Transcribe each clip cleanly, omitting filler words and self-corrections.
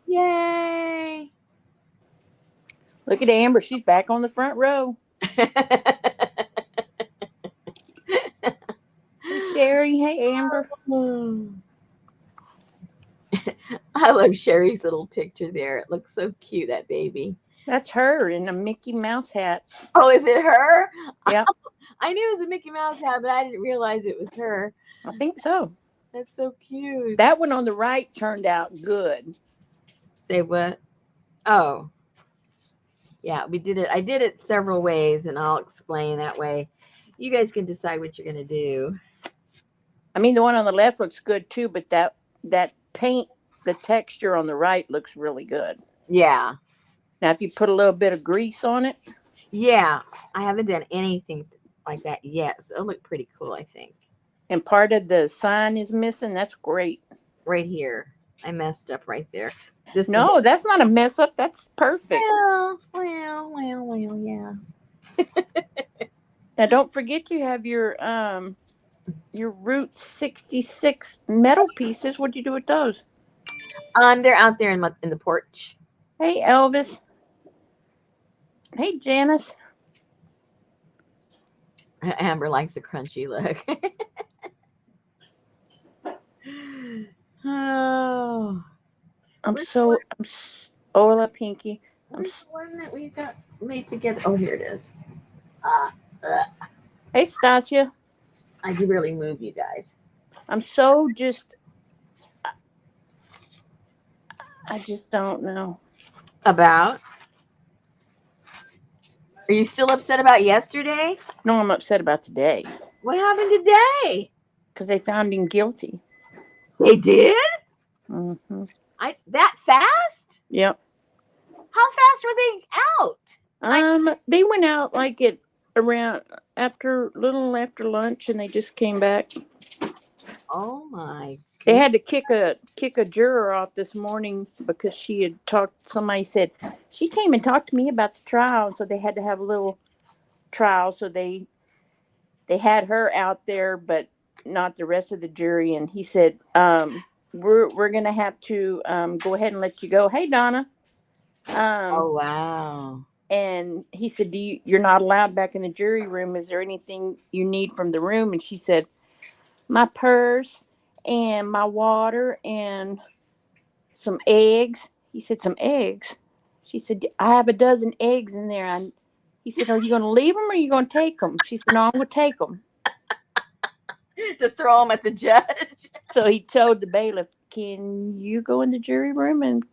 Yay! Look at Amber. She's back on the front row. Hey, Sherry. Hey, Amber. I love Sherry's little picture there. It looks so cute, that baby. That's her in a Mickey Mouse hat. Oh, is it her? Yep, I knew it was a Mickey Mouse hat, but I didn't realize it was her. I think so. That's so cute. That one on the right turned out good. Say what? Oh, yeah, we did it. I did it several ways, and I'll explain that way. You guys can decide what you're going to do. I mean, the one on the left looks good too, but that paint, the texture on the right looks really good. Yeah. Now, if you put a little bit of grease on it, Yeah. I haven't done anything like that yet, so it'll look pretty cool, I think. and part of the sign is missing, that's great. Right here. I messed up right there. This one. No, that's not a mess up. That's perfect. Well, yeah. Now, don't forget you have your Route 66 metal pieces. What do you do with those? They're out there in the porch. Hey, Elvis. Hey, Janice. Amber likes the crunchy look. Oh, where's the one, Ola Pinky. where's the one that we got made together? Oh, here it is. Uh, uh, Hey, Stasia. I can barely move, you guys. I'm so just. I just don't know. About? Are you still upset about yesterday? No, I'm upset about today What happened today? because they found him guilty. They did? Mm-hmm. That fast? Yep. How fast were they out? They went out like at around little after lunch, and they just came back. Oh my They goodness. had to kick a juror off this morning because she had talked. Somebody said she came and talked to me about the trial, and so they had to have a little trial. So they had her out there, but not the rest of the jury. And he said, we're gonna have to go ahead and let you go. Hey, Donna. Oh wow. And he said, you're not allowed back in the jury room. Is there anything you need from the room? And she said, my purse and my water and some eggs. He said, some eggs. She said, I have a dozen eggs in there. He said, are you going to leave them or are you going to take them? She said, no, I'm going to take them. To throw them at the judge. So he told the bailiff, can you go in the jury room and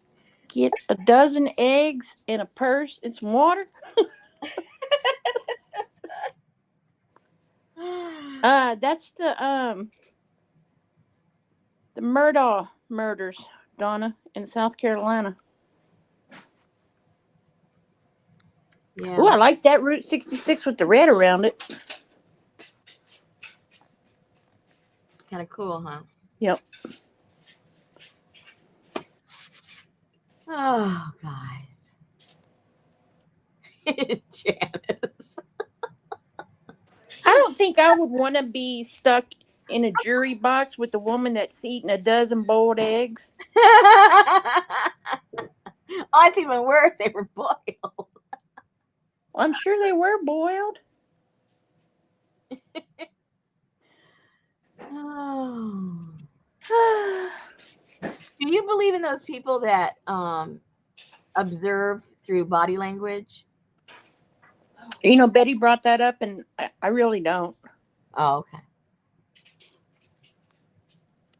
get a dozen eggs and a purse and some water? That's the Murdaugh murders, Donna, in South Carolina. Yeah. Oh, I like that Route 66 with the red around it. Kind of cool, huh? Yep. Oh, guys. Janice. I don't think I would want to be stuck in a jury box with a woman that's eating a dozen boiled eggs. Oh, it's even worse. They were boiled. Well, I'm sure they were boiled. Oh. Do you believe in those people that observe through body language? You know, Betty brought that up, and I really don't. Oh, okay.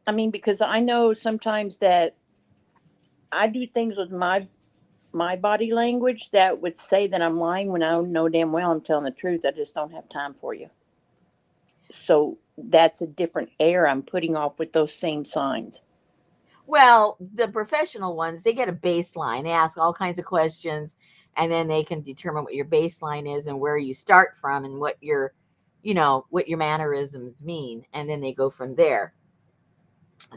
I mean, because I know sometimes that I do things with my body language that would say that I'm lying when I know damn well I'm telling the truth. I just don't have time for you. So that's a different air I'm putting off with those same signs. Well, the professional ones, they get a baseline. They ask all kinds of questions, and then they can determine what your baseline is and where you start from and what what your mannerisms mean, and then they go from there.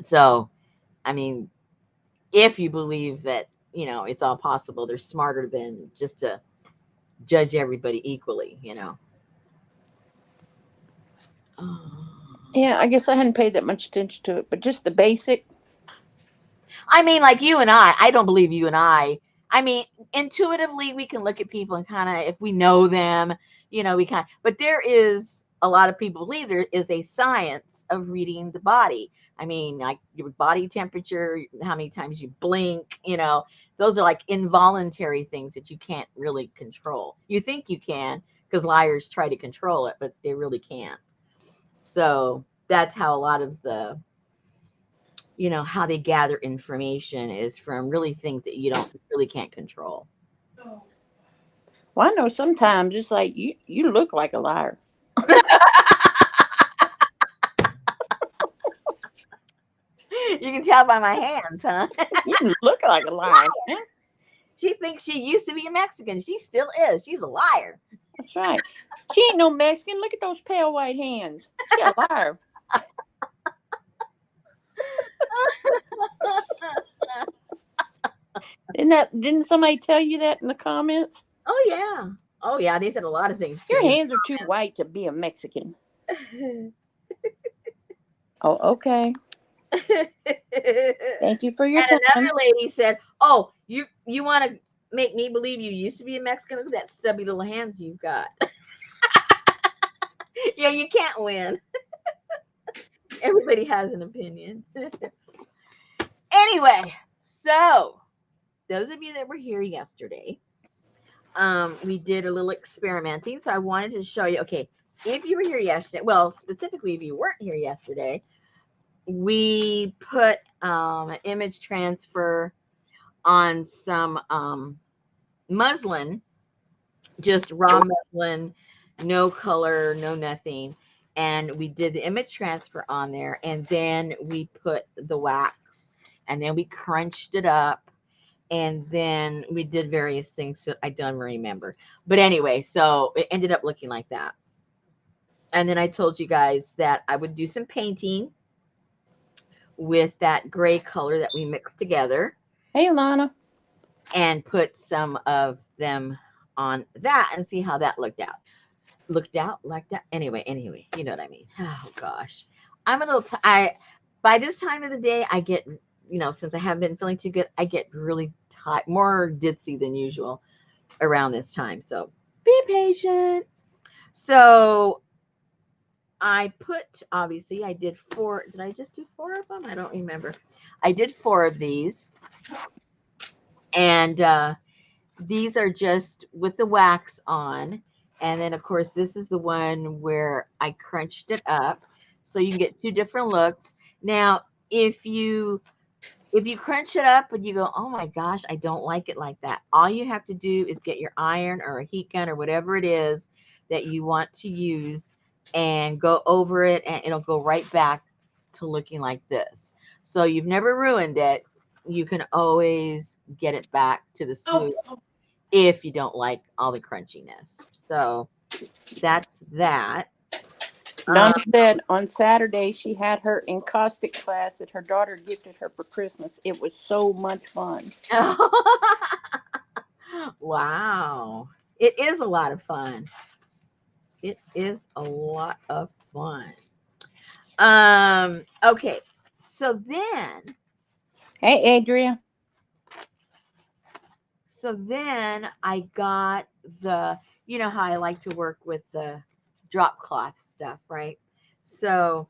So, I mean, if you believe that, it's all possible, they're smarter than just to judge everybody equally. Oh. Yeah, I guess I hadn't paid that much attention to it, but just the basic. I mean, like you and I don't believe you and I mean, intuitively, we can look at people and kind of, if we know them, we kind of, but there is a lot of people believe there is a science of reading the body. I mean, like your body temperature, how many times you blink, those are like involuntary things that you can't really control. You think you can because liars try to control it, but they really can't. So that's how a lot of the how they gather information is from really things that you don't really can't control. Well, I know sometimes it's like you look like a liar. You can tell by my hands, huh? You look like a liar, man. She thinks she used to be a Mexican. She still is. She's a liar. That's right. She ain't no Mexican. Look at those pale white hands. She a liar. Didn't somebody tell you that in the comments? Oh yeah. Oh yeah. They said a lot of things to Your me. hands are too white to be a Mexican. Oh, okay. And Thank you for your time. another lady said, "Oh, you want to make me believe you used to be a Mexican? Look at that stubby little hands you've got." You can't win. Everybody has an opinion. Anyway, so those of you that were here yesterday, we did a little experimenting. So I wanted to show you. Okay, if you were here yesterday, well, specifically if you weren't here yesterday, we put an image transfer on some muslin, just raw muslin, no color, no nothing. And we did the image transfer on there, and then we put the wax, and then we crunched it up, and then we did various things. So I don't remember, but anyway, so it ended up looking like that. And then I told you guys that I would do some painting with that gray color that we mixed together Hey, Lana. and put some of them on that and see how that looked out. Looked out like that. Anyway, you know what I mean. Oh gosh, I'm a little. I by this time of the day, I get since I haven't been feeling too good, I get really tired, more ditzy than usual around this time. So be patient. So I put, obviously, I did four. Did I just do four of them? I don't remember. I did four of these, and these are just with the wax on. And then, of course, this is the one where I crunched it up. So you can get two different looks. Now, if you crunch it up and you go, oh my gosh, I don't like it like that, all you have to do is get your iron or a heat gun or whatever it is that you want to use and go over it, and it'll go right back to looking like this. So you've never ruined it. You can always get it back to the smooth if you don't like all the crunchiness. So that's that. Donna said on Saturday she had her encaustic class that her daughter gifted her for Christmas. It was so much fun. Wow. It is a lot of fun. It is a lot of fun. Okay. So then Hey, Adria. I got how I like to work with the drop cloth stuff, right? So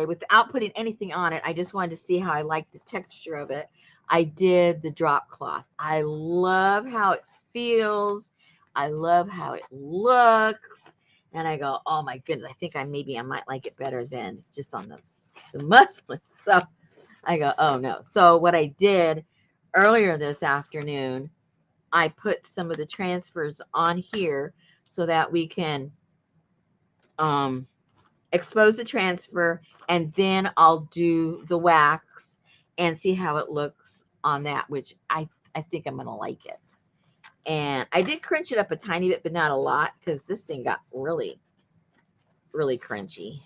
without putting anything on it, I just wanted to see how I like the texture of it. I did the drop cloth. I love how it feels. I love how it looks. And I go, oh my goodness, I think I might like it better than just on the muslin. So I go, oh no. So what I did earlier this afternoon, I put some of the transfers on here so that we can um expose the transfer, and then I'll do the wax and see how it looks on that, which I think I'm gonna like it. And I did crunch it up a tiny bit, but not a lot, because this thing got really, really crunchy.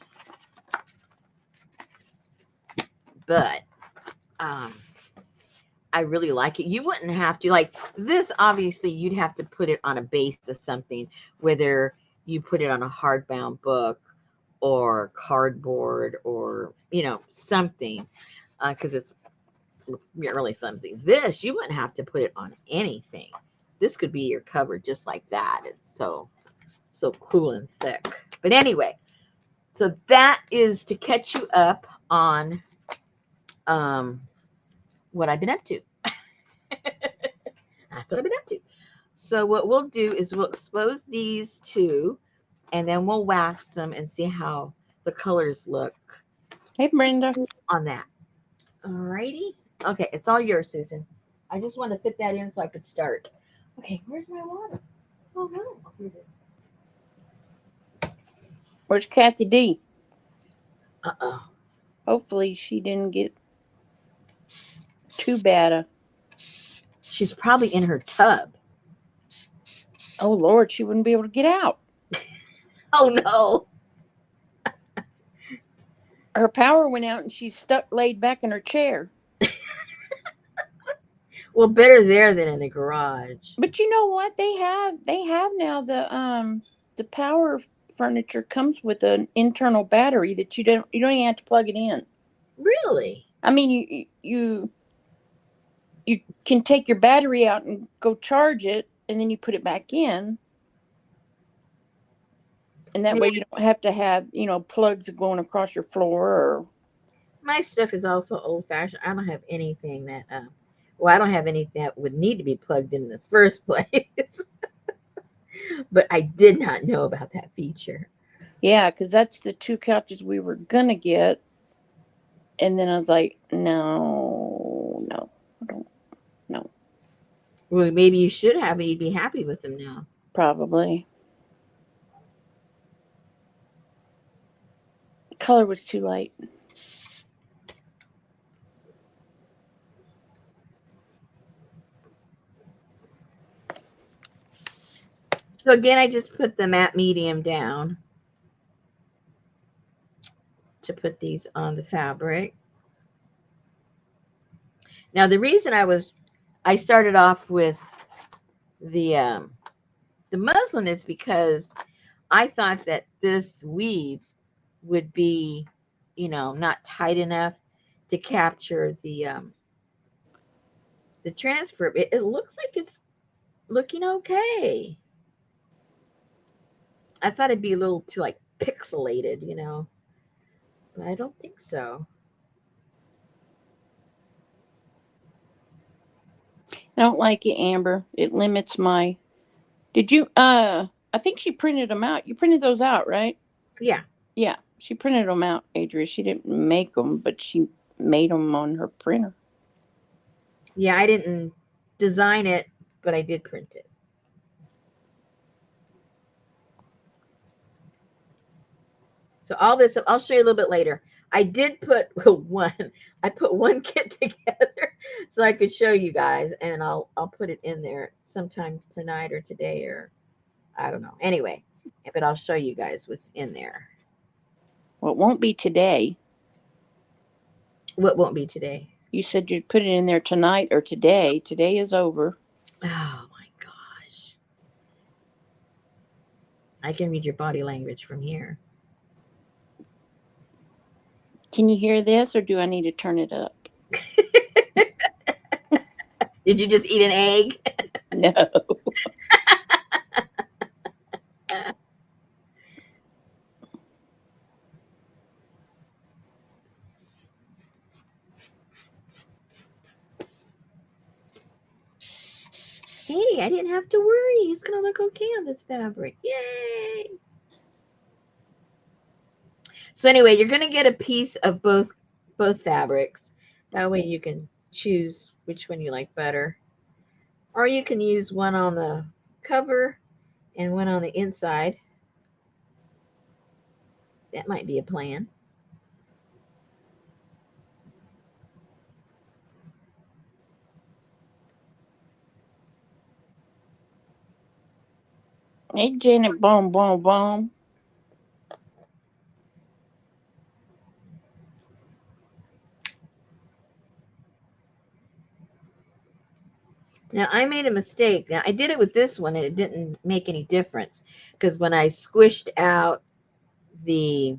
But I really like it. You wouldn't have to like this. Obviously, you'd have to put it on a base of something, whether you put it on a hardbound book or cardboard or something, because it's get really flimsy. This, you wouldn't have to put it on anything. This could be your cover just like that. It's so cool and thick. But anyway, so that is to catch you up on what I've been up to. That's what I've been up to. So what we'll do is we'll expose these two, and then we'll wax them and see how the colors look Hey, Brenda. on that. Alrighty. Okay, it's all yours, Susan. I just want to fit that in so I could start. Okay, where's my water? Oh no, here it is. Where's Kathy D? Uh-oh. Hopefully she didn't get too bad. She's probably in her tub. Oh, Lord, she wouldn't be able to get out. Oh no. Her power went out and she's stuck laid back in her chair. Well, better there than in the garage. But you know what? They have now the power furniture comes with an internal battery that you don't even have to plug it in. Really? I mean, you can take your battery out and go charge it, and then you put it back in. And that way you don't have to have, plugs going across your floor or. My stuff is also old fashioned. I don't have anything that well, I don't have anything that would need to be plugged in the first place. But I did not know about that feature. Yeah, because that's the two couches we were gonna get, and then I was like, no, I don't, no, Well, maybe you should have and you'd be happy with them now. probably. The color was too light. So again, I just put the matte medium down to put these on the fabric. Now the reason I started off with the muslin is because I thought that this weave would be, not tight enough to capture the transfer. It looks like it's looking okay. I thought it'd be a little too like pixelated, but I don't think so. I don't like it, Amber. It limits my. Did you? I think she printed them out. You printed those out, right? Yeah. Yeah, she printed them out, Adria. She didn't make them, but she made them on her printer. Yeah, I didn't design it, but I did print it. So all this, I'll show you a little bit later. I did put I put one kit together so I could show you guys, and I'll put it in there sometime tonight or today, or I don't know. Anyway, but I'll show you guys what's in there. Well, it won't be today. What won't be today? You said you'd put it in there tonight or today. Today is over. Oh my gosh. I can read your body language from here. Can you hear this, or do I need to turn it up? Did you just eat an egg? No. Hey, I didn't have to worry. It's going to look okay on this fabric. Yay! So anyway, you're going to get a piece of both fabrics. That way you can choose which one you like better. Or you can use one on the cover and one on the inside. That might be a plan. Hey, Janet, boom, boom, boom. Now, I made a mistake. Now, I did it with this one, and it didn't make any difference. Because when I squished out the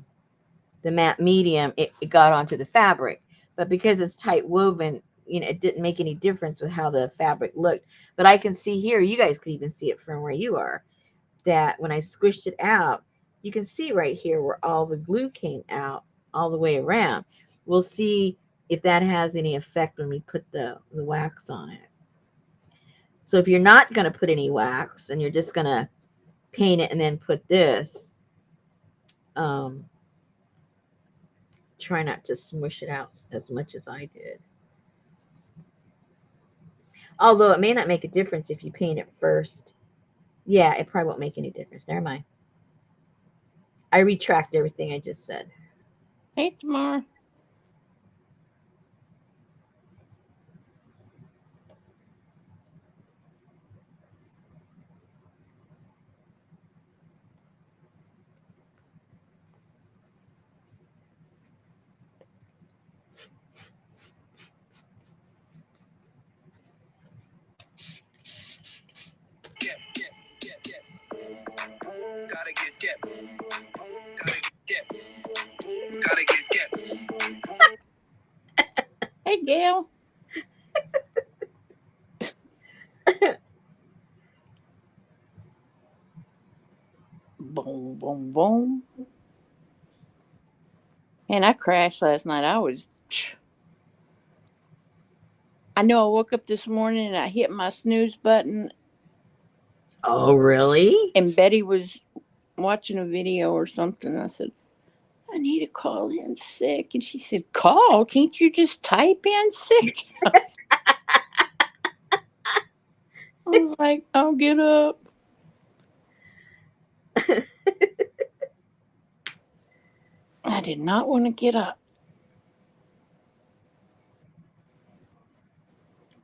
matte medium, it got onto the fabric. But because it's tight woven, it didn't make any difference with how the fabric looked. But I can see here, you guys could even see it from where you are, that when I squished it out, you can see right here where all the glue came out all the way around. We'll see if that has any effect when we put the wax on it. So if you're not going to put any wax and you're just going to paint it and then put this, try not to smush it out as much as I did. Although it may not make a difference if you paint it first. Yeah, it probably won't make any difference. Never mind. I retract everything I just said. Hey, Tamara. Hey, Gail. Boom, boom, boom. And I crashed last night. I know I woke up this morning and I hit my snooze button. Oh, really? And Betty was watching a video or something. I said, I need to call in sick. And she said, call? Can't you just type in sick? I was like, I'll get up. I did not want to get up.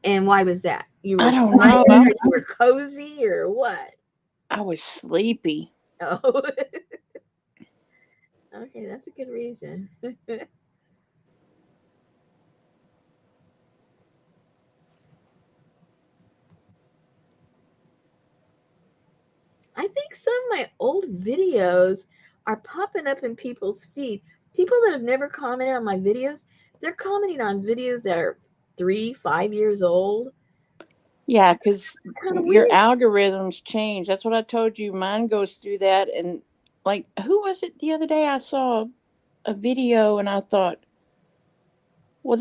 And why was that? You were I don't quiet, know. or you were cozy, or what? I was sleepy. Oh. Okay, that's a good reason. I think some of my old videos are popping up in people's feed. People that have never commented on my videos, they're commenting on videos that are 3, 5 years old. Yeah, because Kind of your weird. algorithms change. That's what I told you. Mine goes through that. And like, who was it the other day? I saw a video and I thought, well,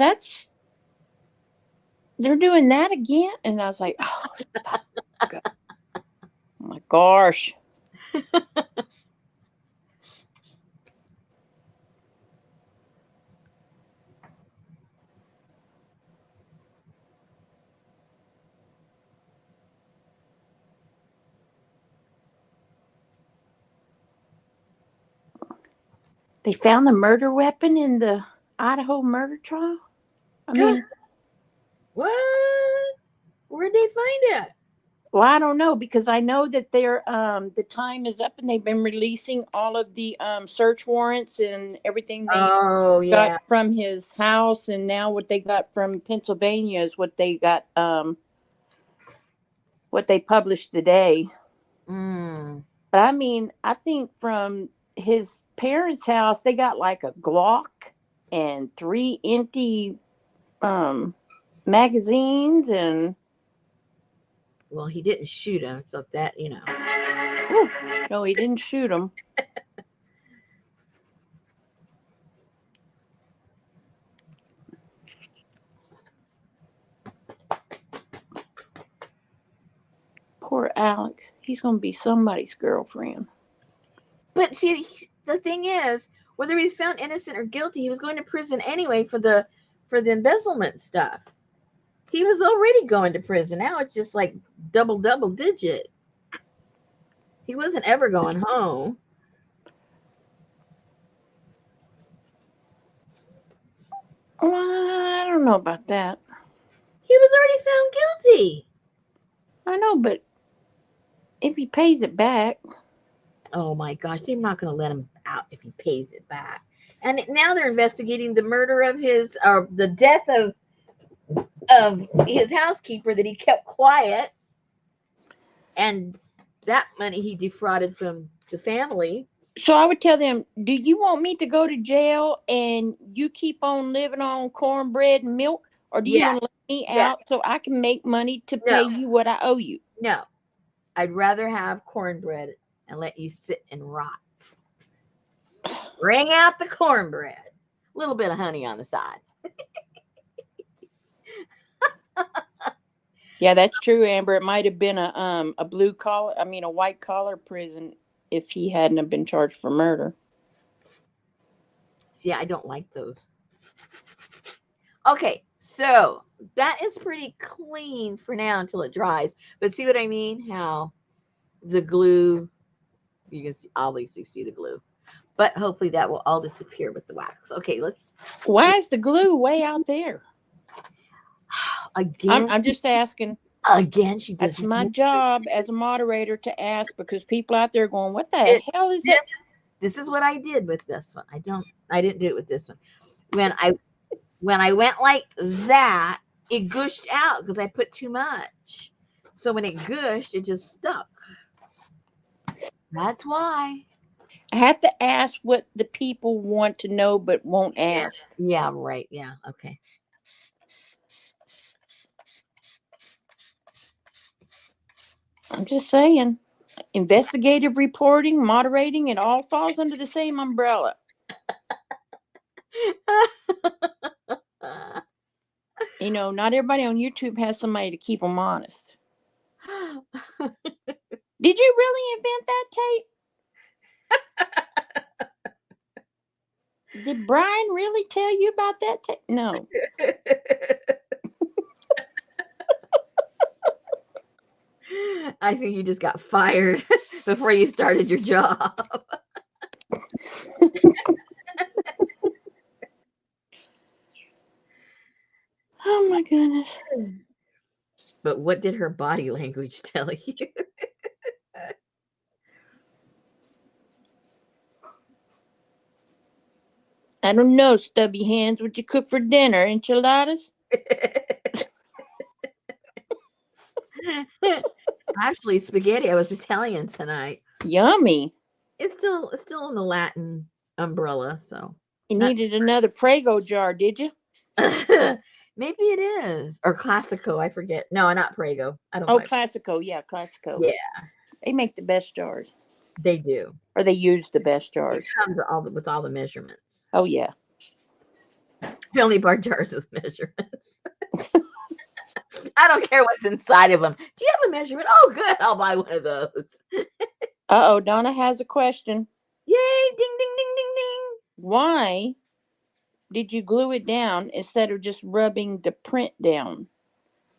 they're doing that again. And I was like, oh, my gosh. They found the murder weapon in the Idaho murder trial. I mean, What? Where'd they find it? well, I don't know because I know that the time is up and they've been releasing all of the search warrants and everything they Oh, got yeah. from his house, and now what they got from Pennsylvania is what they got what they published today. Mm. But I mean, I think from his parents' house they got like a Glock and 3 empty um magazines and Well, he didn't shoot him, so that, whew, no, he didn't shoot him. Poor Alex. He's gonna be somebody's girlfriend. But see, the thing is, whether he's found innocent or guilty, he was going to prison anyway for the embezzlement stuff. He was already going to prison. Now it's just like double digit. He wasn't ever going home. Well, I don't know about that. He was already found guilty. I know, but if he pays it back. Oh my gosh, they're not going to let him out if he pays it back. And now they're investigating the murder of his, or the death of his housekeeper that he kept quiet, and that money he defrauded from the family. So I would tell them, do you want me to go to jail and you keep on living on cornbread and milk? Or do you Yeah, want to let me yeah. out so I can make money to No, pay you what I owe you? no. I'd rather have cornbread and let you sit and rot. Bring out the cornbread. A little bit of honey on the side. Yeah, that's true, Amber. It might have been a blue collar, I mean a white collar prison if he hadn't have been charged for murder. See, I don't like those. Okay, so that is pretty clean for now until it dries. But see what I mean? How the glue, you can see, obviously see the glue. But hopefully that will all disappear with the wax. Okay, let's Why is the glue way out there? again. I'm just asking. Again, she That's doesn't my use job as a moderator to ask because people out there going, "What the it. hell is This it?" this is what I did with this one. I didn't do it with this one. When I went like that, it gushed out because I put too much. So when it gushed, it just stuck. That's why. I have to ask what the people want to know but won't Yeah. ask. Yeah, right. Yeah. Okay. I'm just saying. Investigative reporting, moderating, it all falls under the same umbrella. You know, not everybody on YouTube has somebody to keep them honest. Did you really invent that tape? Did Brian really tell you about that tape? No. I think you just got fired before you started your job. Oh my goodness. But what did her body language tell you? I don't know, stubby hands. What you cook for dinner? Enchiladas? Actually, spaghetti. I was Italian tonight. Yummy. It's still in the Latin umbrella, so You not. needed another Prego jar, did you? Maybe it is or Classico. I forget. No, not Prego. I don't Oh, buy. Classico. Yeah, Classico. Yeah, They make the best jars. they do. Or they use the best It jars. comes with all the measurements. Oh, yeah. We only buy jars with measurements. I don't care what's inside of them. Do you have a measurement? Oh, good. I'll buy one of those. Uh-oh, Donna has a question. Yay! Ding, ding, ding, ding, ding. Why did you glue it down instead of just rubbing the print down?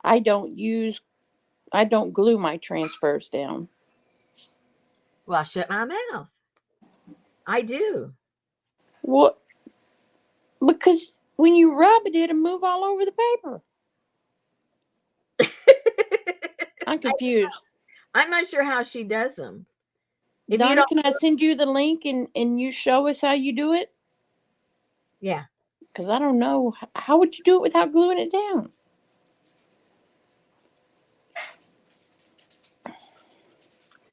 I don't glue my transfers down. Well, shut my mouth. I do. What? Because when you rub it, it'll move all over the paper. I'm confused. I'm not sure how she does them. If you Donna, don't, can I send you the link and you show us how you do it? yeah. Because I don't know. How would you do it without gluing it down?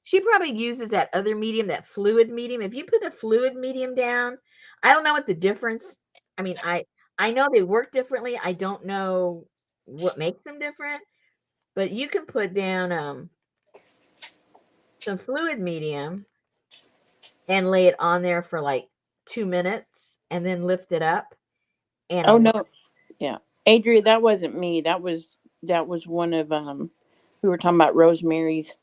She probably uses that other medium, that fluid medium. If you put a fluid medium down, I don't know what the difference. I mean, I know they work differently. I don't know what makes them different, but you can put down some fluid medium and lay it on there for like 2 minutes and then lift it up and Oh a no, yeah, Adria, that wasn't me. That was one of we were talking about Rosemary's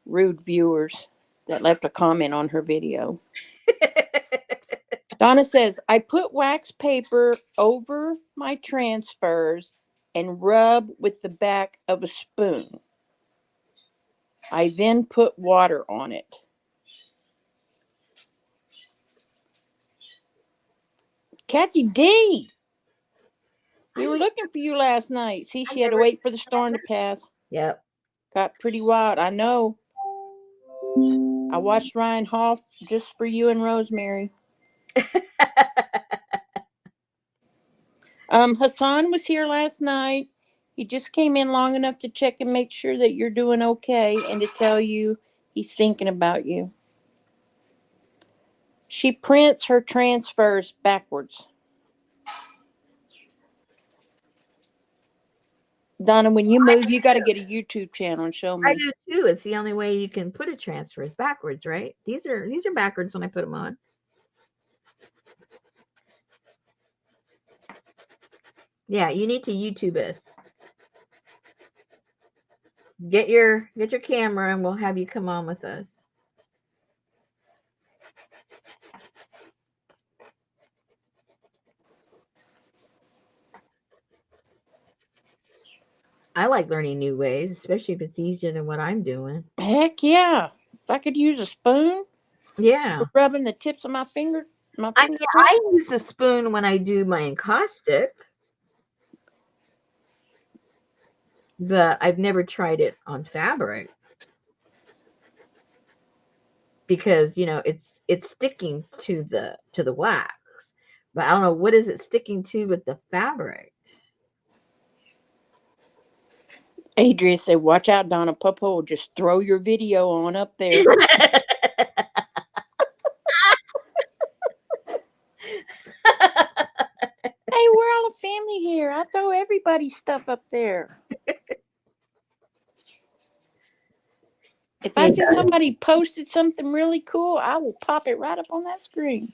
rude viewers that left a comment on her video. Donna says, I put wax paper over my transfers and rub with the back of a spoon. I then put water on it. Kathy D, we were I, looking for you last night. See, I she had to never. wait for the storm to pass. Yep. Got pretty wild. I know. I watched Ryan Hall just for you and Rosemary. Hassan was here last night. He just came in long enough to check and make sure that you're doing okay and to tell you he's thinking about you. She prints her transfers backwards. Donna, when you move, you got to get a YouTube channel and show I me. do too. It's the only way you can put a transfer is backwards, right? These are backwards when I put them on. Yeah, you need to YouTube us. Get your camera and we'll have you come on with us. I like learning new ways, especially if it's easier than what I'm doing. Heck yeah! If I could use a spoon Yeah. for rubbing the tips of my I mean, fingertips. I use the spoon when I do my encaustic, but I've never tried it on fabric because it's sticking to the wax. But I don't know what is it sticking to with the fabric. Adrian said, "Watch out, Donna. Popo will just throw your video on up there." Hey, we're all a family here. I throw everybody's stuff up there. If I Yeah. see somebody posted something really cool, I will pop it right up on that screen.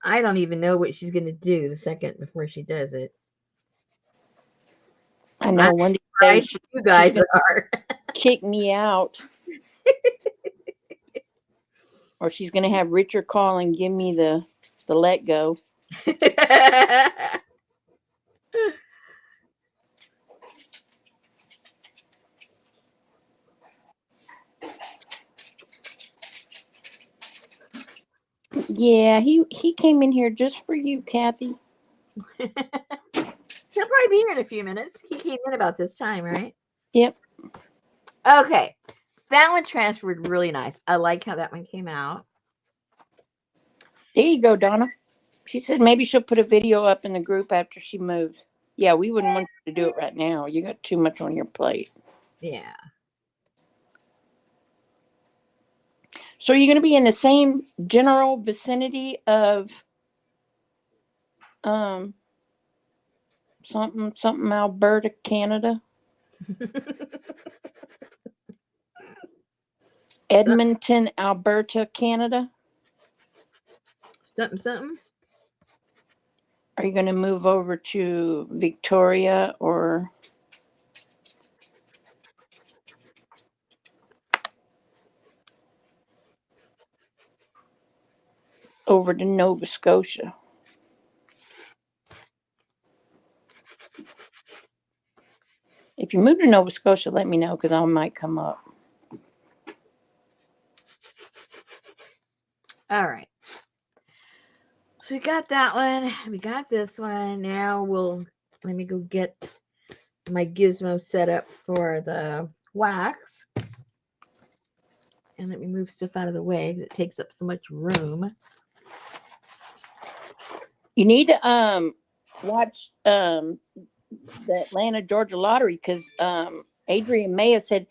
I don't even know what she's gonna do the second before she does it. I know one of these Right? days You she's guys gonna are. kick me out, or she's gonna have Richard call and give me the let go. Yeah, he came in here just for you, Kathy. He'll probably be here in a few minutes. He came in about this time, right? Yep. Okay. That one transferred really nice. I like how that one came out. There you go, Donna. She said maybe she'll put a video up in the group after she moves. Yeah, we wouldn't want you to do it right now. You got too much on your plate. Yeah. So are you going to be in the same general vicinity of um something Alberta, Canada? Edmonton, Alberta, Canada? Something. Are you going to move over to Victoria or over to Nova Scotia? If you move to Nova Scotia, let me know because I might come up. All right. So we got that one. We got this one. Now let me go get my gizmo set up for the wax. And let me move stuff out of the way because it takes up so much room. You need to watch the Atlanta Georgia lottery because Adrian Maya said,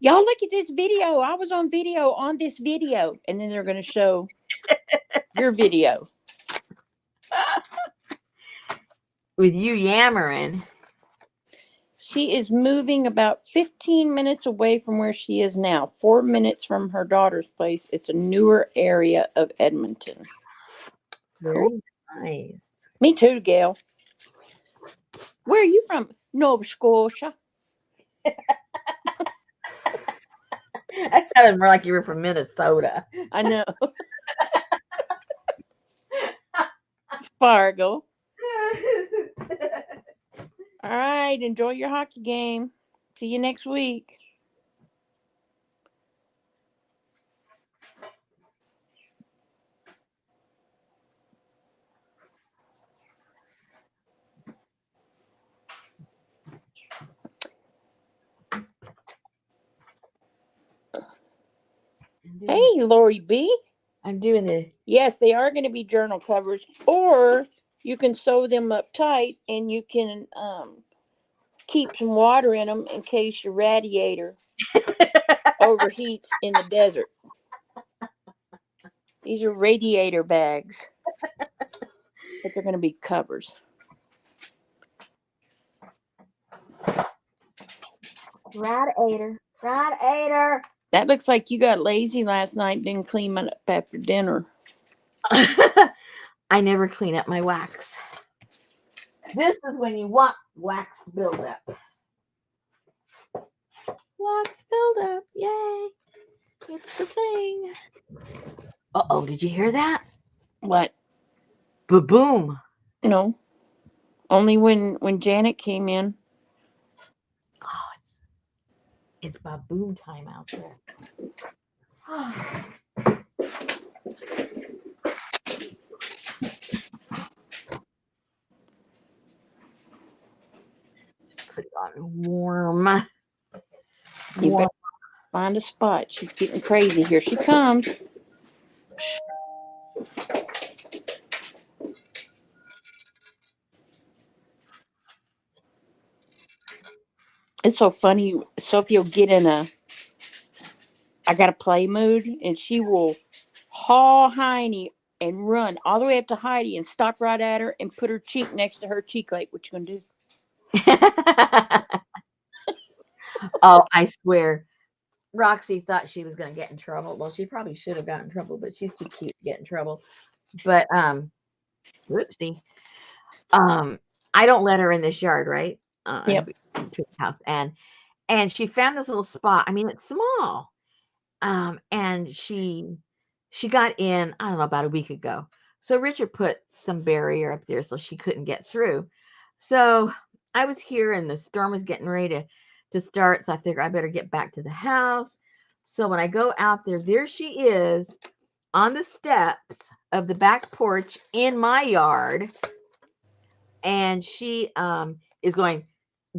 "Y'all look at this video. I was on video on this video," and then they're going to show your video With you yammering. She is moving about 15 minutes away from where she is now, 4 minutes from her daughter's place. It's a newer area of Edmonton. Very Cool. nice. Me too, Gail. Where are you from? Nova Scotia. That sounded more like you were from Minnesota. I know. Fargo. All right. Enjoy your hockey game. See you next week. Hey, Lori B. I'm doing the. Yes, they are going to be journal covers, or you can sew them up tight and you can keep some water in them in case your radiator overheats in the desert. These are radiator bags, but they're going to be covers. Radiator. Radiator. That looks like you got lazy last night and didn't clean up after dinner. I never clean up my wax. This is when you want wax buildup. Wax buildup. Yay. It's the thing. Uh-oh, did you hear that? What? Ba-boom. No. Only when Janet came in. Oh, it's ba-boom time out there. Just put it on warm. You Warm. better find a spot. She's getting crazy. Here she comes. It's so funny. Sophie will get in a I gotta play mood, and she will haul Heiny and run all the way up to Heidi and stop right at her and put her cheek next to her cheek. Like, what you gonna do? Oh, I swear. Roxy thought she was going to get in trouble. Well, she probably should have gotten in trouble, but she's too cute to get in trouble. But whoopsie. I don't let her in this yard, right? Yep. House, and she found this little spot. I mean, it's small. And she got in, I don't know, about a week ago. So Richard put some barrier up there so she couldn't get through. So I was here and the storm was getting ready to start. So I figured I better get back to the house. So when I go out there, there she is on the steps of the back porch in my yard. And she is going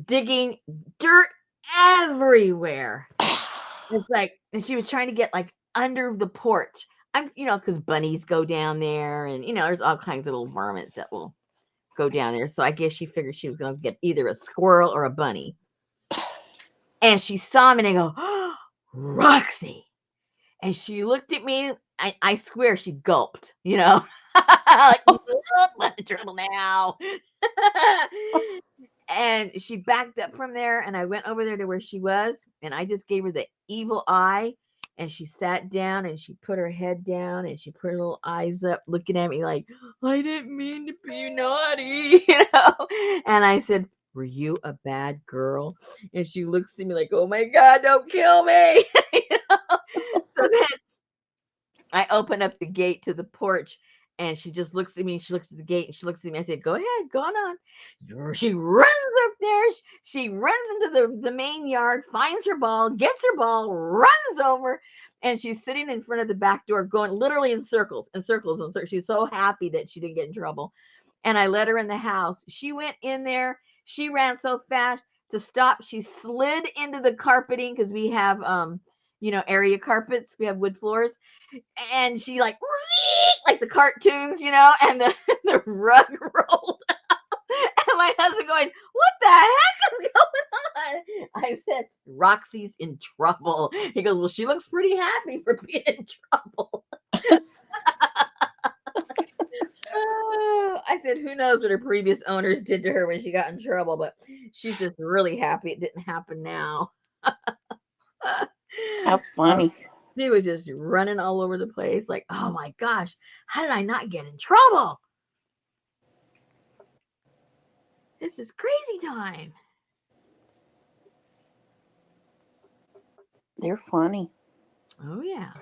digging dirt everywhere. It's like, and she was trying to get like under the porch. Because bunnies go down there, and there's all kinds of little varmints that will go down there. So I guess she figured she was going to get either a squirrel or a bunny. And she saw me and I go, oh, Roxy. And she looked at me. I swear she gulped, like, I'm in trouble now. And she backed up from there, and I went over there to where she was, and I just gave her the evil eye, and she sat down, and she put her head down, and she put her little eyes up, looking at me like, I didn't mean to be naughty, And I said, were you a bad girl? And she looks at me like, oh my God, don't kill me. So then I open up the gate to the porch, and she just looks at me. She looks at the gate, and she looks at me. I said, go ahead, go on. She runs up there. She runs into the main yard, finds her ball, gets her ball, runs over, and she's sitting in front of the back door going literally in circles and circles and circles. She's so happy that she didn't get in trouble. And I let her in the house. She went in there. She ran so fast to stop. She slid into the carpeting because we have area carpets. We have wood floors. And she like the cartoons, and the rug rolled out. And my husband going, what the heck is going on? I said, Roxy's in trouble. He goes, well, she looks pretty happy for being in trouble. I said, who knows what her previous owners did to her when she got in trouble, but she's just really happy it didn't happen now. How funny. She was just running all over the place like, oh my gosh, how did I not get in trouble? This is crazy time. They're funny. Oh, yeah.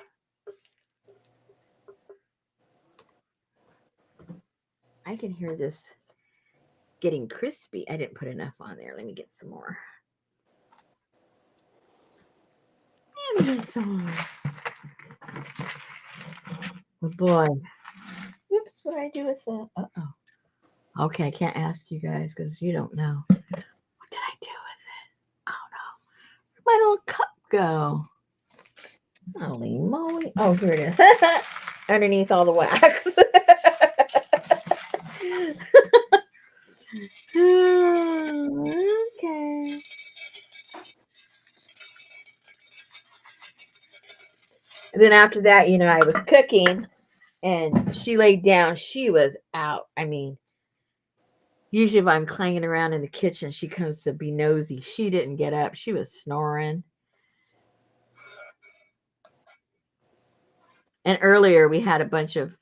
I can hear this getting crispy. I didn't put enough on there. Let me get some more. Let me get some more. Oh, boy. Oops, what did I do with that? Uh-oh. Okay, I can't ask you guys because you don't know. What did I do with it? Oh, no. Where'd my little cup go? Holy moly. Oh, here it is. Underneath all the wax. Okay. And then after that, I was cooking and she laid down. She was out. I mean, Usually, if I'm clanging around in the kitchen, she comes to be nosy. She didn't get up. She was snoring. And earlier, we had a bunch of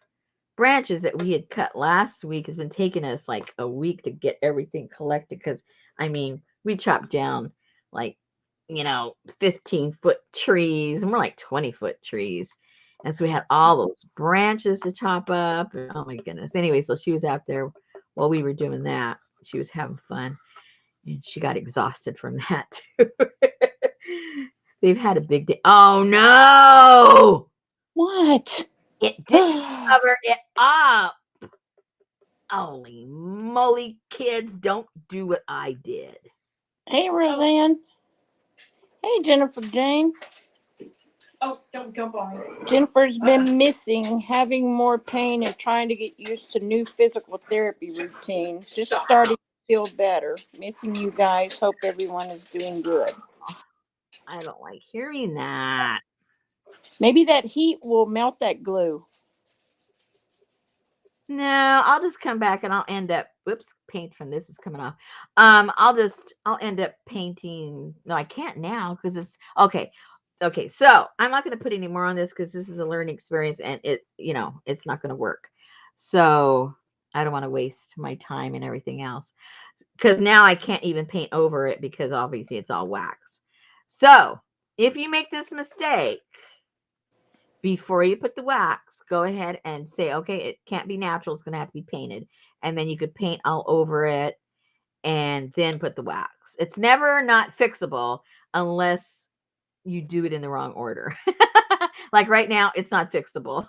branches that we had cut last week. It's been taking us like a week to get everything collected because, I mean, we chopped down like, 15-foot trees, and we're like 20-foot trees. And so we had all those branches to chop up. And, oh my goodness. Anyway, so she was out there while we were doing that. She was having fun. And she got exhausted from that too. They've had a big day. Oh no! What? It didn't cover it up. Holy moly, kids, don't do what I did. Hey, Roseanne. Hey, Jennifer Jane. Oh, don't jump on me. Jennifer's been missing, having more pain, and trying to get used to new physical therapy routines. Just starting to feel better. Missing you guys. Hope everyone is doing good. I don't like hearing that. Maybe that heat will melt that glue. No, I'll just come back and I'll end up, whoops, paint from this is coming off. I'll end up painting. No, I can't now because it's okay. Okay, so I'm not going to put any more on this because this is a learning experience and it's not going to work. So I don't want to waste my time and everything else because now I can't even paint over it because obviously it's all wax. So if you make this mistake, before you put the wax, go ahead and say, okay, it can't be natural. It's going to have to be painted. And then you could paint all over it and then put the wax. It's never not fixable unless you do it in the wrong order. Like right now, it's not fixable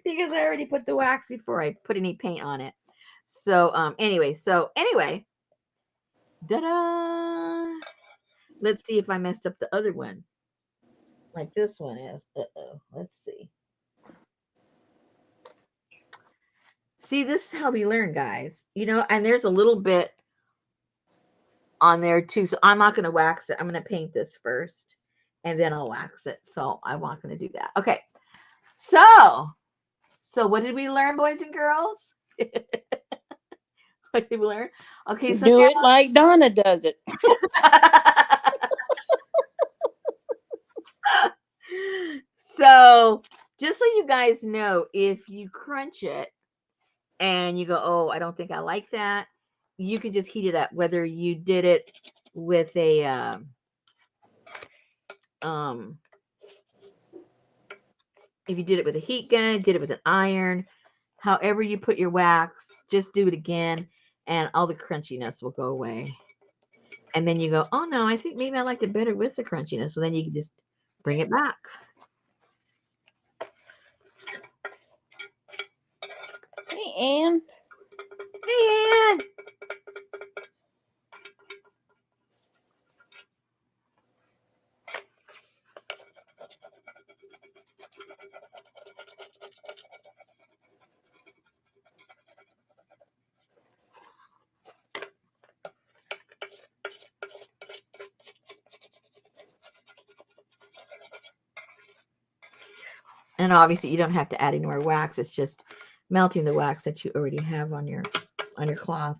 because I already put the wax before I put any paint on it. So anyway, da-da. Let's see if I messed up the other one like this one is. Uh-oh. Let's see. See, this is how we learn, guys. And there's a little bit on there too. So I'm not going to wax it. I'm going to paint this first and then I'll wax it. So I'm not going to do that. Okay. So what did we learn, boys and girls? What did we learn? Okay. So Do it like Donna does it. So just so you guys know, if you crunch it and you go, oh, I don't think I like that, you can just heat it up. Whether you did it with a if you did it with a heat gun, did it with an iron, however you put your wax, just do it again and all the crunchiness will go away. And then you go, oh no, I think maybe I liked it better with the crunchiness. So then you can just bring it back. Hey, Ann. Hey, Ann. And obviously you don't have to add any more wax. It's just melting the wax that you already have on your cloth.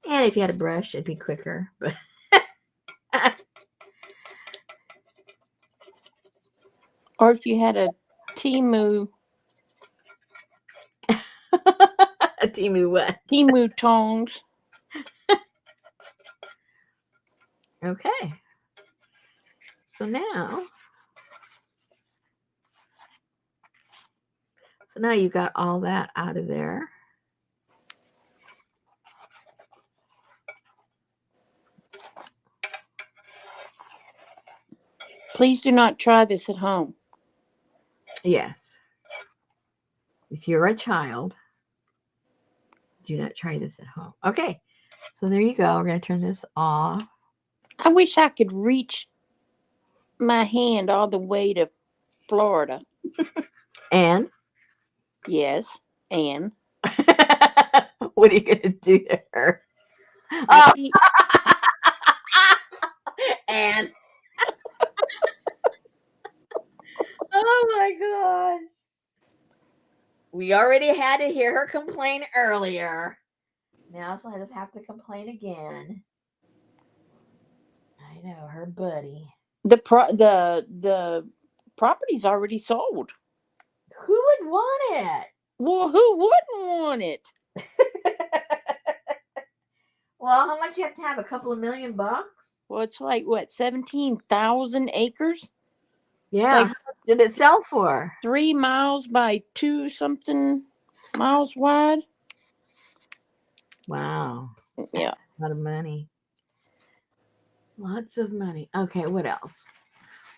And if you had a brush, it'd be quicker. But Or if you had a Timu. Timu what? Timu tongs. Okay. So now you got all that out of there. Please do not try this at home. Yes. If you're a child, do not try this at home. Okay. So there you go. We're going to turn this off. I wish I could reach my hand all the way to Florida. And Yes. And What are you gonna do to her? I Oh, see. and oh my gosh. We already had to hear her complain earlier. Now she'll just have to complain again. I know, her buddy. The property's already sold. Who would want Well, who wouldn't want it? it? Well, how much you have to have? A couple of $1,000,000? Well, it's like what, 17,000 acres? It's Yeah. How like much did it sell for? 3 miles by 2 something miles wide. Wow. That's Yeah. a lot of money. Lots of money. Okay, what else?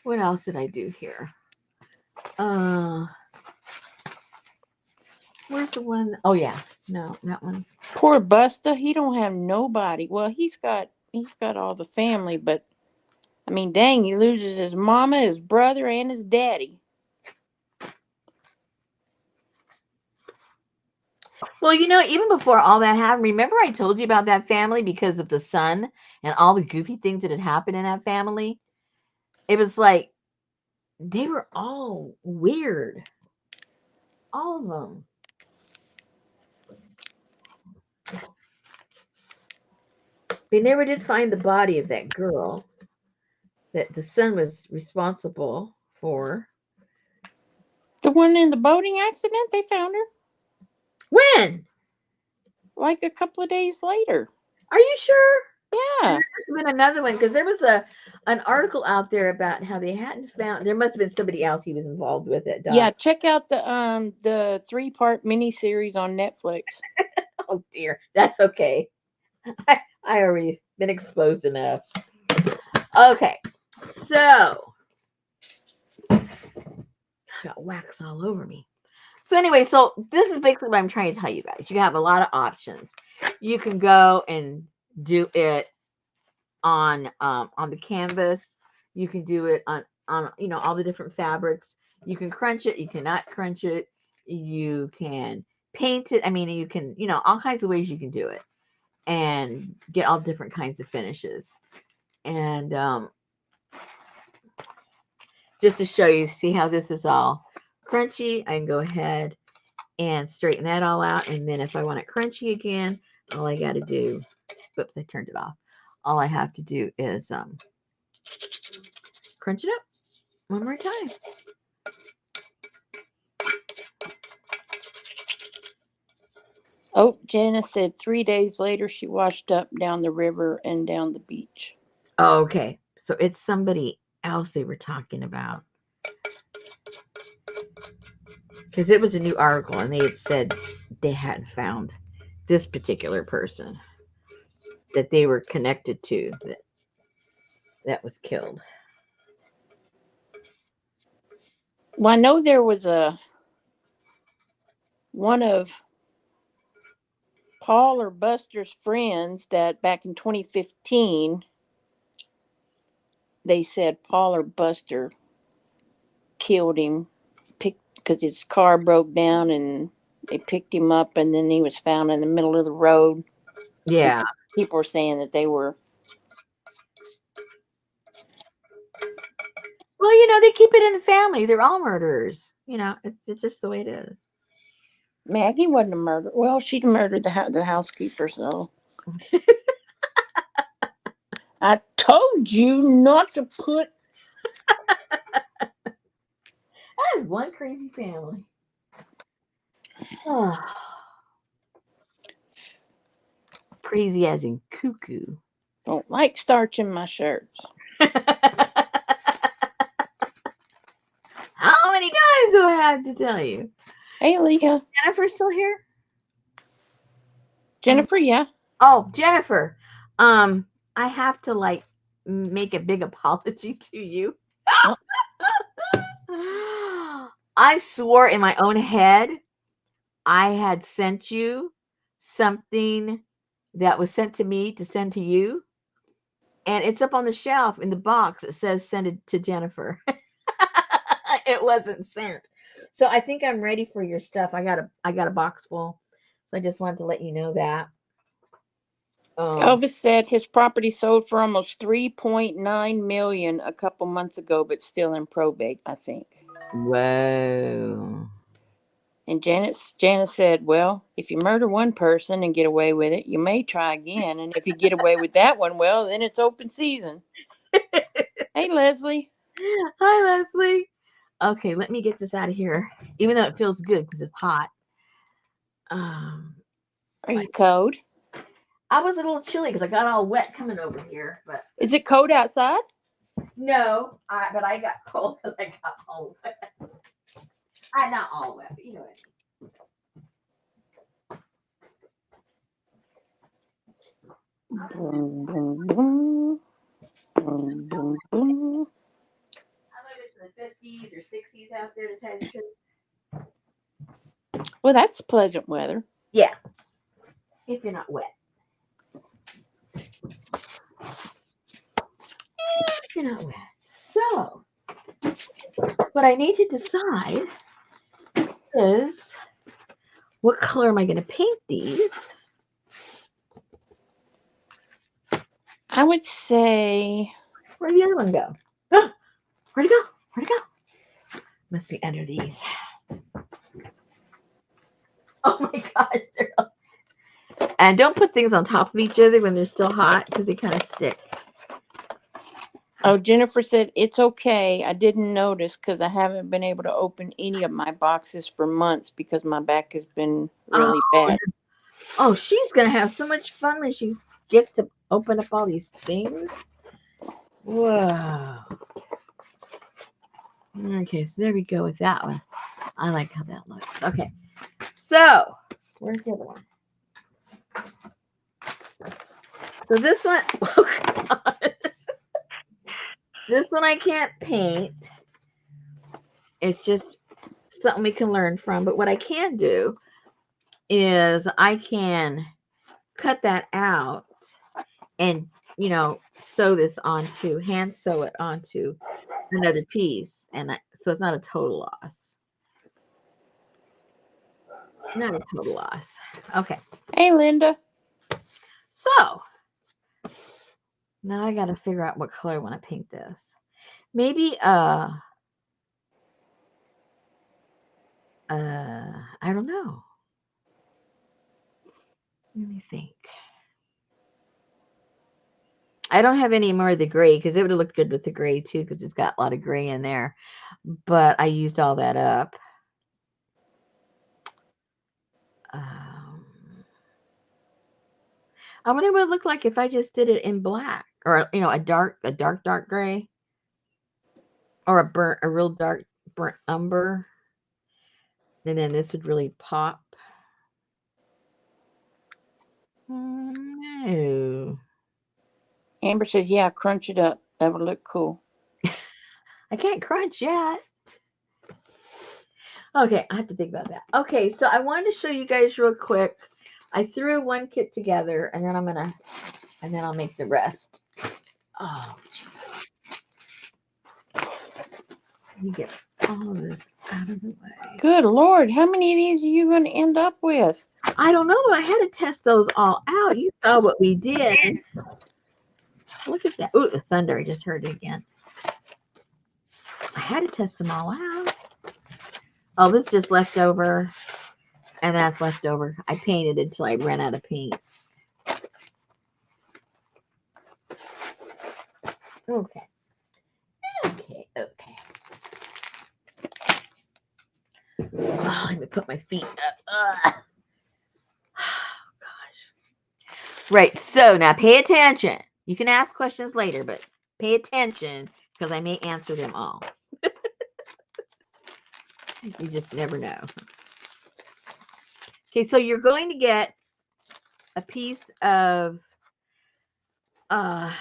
What else did I do here? Uh, where's the one? Oh yeah, no, that one's. Poor Busta, he don't have nobody. Well, he's got all the family, but I mean, dang, he loses his mama, his brother, and his daddy. Well, even before all that happened, remember I told you about that family because of the son and all the goofy things that had happened in that family? It was like they were all weird. All of them. They never did find the body of that girl that the son was responsible for. The one in the boating accident, they found her When? like a couple of days later. Are you sure? There Yeah. must have been another one because there was an article out there about how they hadn't found. There must have been somebody else he was involved with that Yeah, died. check out the 3-part miniseries on Netflix. Oh dear, that's okay. I already been exposed enough. Okay, so I got wax all over me. So anyway, so this is basically what I'm trying to tell you guys. You have a lot of options. You can go and do it on the canvas. You can do it on all the different fabrics. You can crunch it. You cannot crunch it. You can paint it. I mean, you can all kinds of ways you can do it and get all different kinds of finishes. And just to show you, see how this is all crunchy. I can go ahead and straighten that all out. And then if I want it crunchy again, all I got to do, whoops, I turned it off. All I have to do is crunch it up one more time. Oh, Janice said 3 days later she washed up down the river and down the beach. Oh, okay. So it's somebody else they were talking about. Because it was a new article and they had said they hadn't found this particular person that they were connected to that was killed. Well, I know there was one of Paul or Buster's friends that back in 2015 they said Paul or Buster killed him because his car broke down and they picked him up and then he was found in the middle of the road. And Yeah. people were saying that they were. Well, they keep it in the family. They're all murderers. It's just the way it is. Maggie wasn't a murderer. Well, she murdered the housekeeper, so. I told you not to put. That is one crazy family. Oh. Crazy as in cuckoo. Don't like starch in my shirts. How many times do I have to tell you? Hey, Leah. Jennifer's still here? Jennifer, yeah. Oh, Jennifer. I have to make a big apology to you. Oh. I swore in my own head I had sent you something that was sent to me to send to you. And it's up on the shelf in the box. It says send it to Jennifer. It wasn't sent. So I think I'm ready for your stuff. I got a box full. So I just wanted to let you know that. Elvis said his property sold for almost 3.9 million a couple months ago, but still in probate, I think. Whoa. And Janice said, "Well, if you murder one person and get away with it, you may try again. And if you get away with that one, well, then it's open season." Hey, Leslie. Hi, Leslie. Okay, let me get this out of here. Even though it feels good because it's hot. Um, Are you cold? I was a little chilly because I got all wet coming over here, but Is it cold outside? no, but I got cold because I got all wet. I not all wet, but you know what Boom, boom, boom. Boom, boom, boom. I don't know if it's in the 50s or 60s out there to tell you the truth. Well, that's pleasant weather. Yeah, if you're not wet. If you're not wet. So, what I need to decide is what color am I going to paint these? I would say, Where'd the other one go? Oh, where'd it go? Where'd it go? Must be under these. Oh my gosh. And don't put things on top of each other when they're still hot because they kind of stick. oh, Jennifer said, it's okay. I didn't notice because I haven't been able to open any of my boxes for months because my back has been really bad. Oh, she's going to have so much fun when she gets to open up all these things. Whoa. Okay, so there we go with that one. I like how that looks. Okay, so where's the other one? So this one, oh God. This one I can't paint. It's just something we can learn from. But what I can do is I can cut that out and, sew this onto, hand sew it onto another piece. And so it's not a total loss. Not a total loss. Okay. Hey, Linda. So now I got to figure out what color I want to paint this. Maybe, I don't know. Let me think. I don't have any more of the gray because it would have looked good with the gray too because it's got a lot of gray in there. But I used all that up. I wonder what it would look like if I just did it in black or a dark gray or a real dark burnt umber. And then this would really pop. No. Amber says, yeah, crunch it up. That would look cool. I can't crunch yet. Okay, I have to think about that. Okay, so I wanted to show you guys real quick. I threw one kit together, and then I'll make the rest. Oh, geez. Let me get all of this out of the way. Good Lord, how many of these are you going to end up with? I don't know. I had to test those all out. You saw what we did. Look at that. Ooh, the thunder. I just heard it again. I had to test them all out. Oh, this is just leftover. And that's leftover. I painted until I ran out of paint. Okay. Okay. Oh, let me put my feet up. Ugh. Oh, gosh. Right. So now pay attention. You can ask questions later, but pay attention because I may answer them all. You just never know. Okay, so you're going to get a piece of the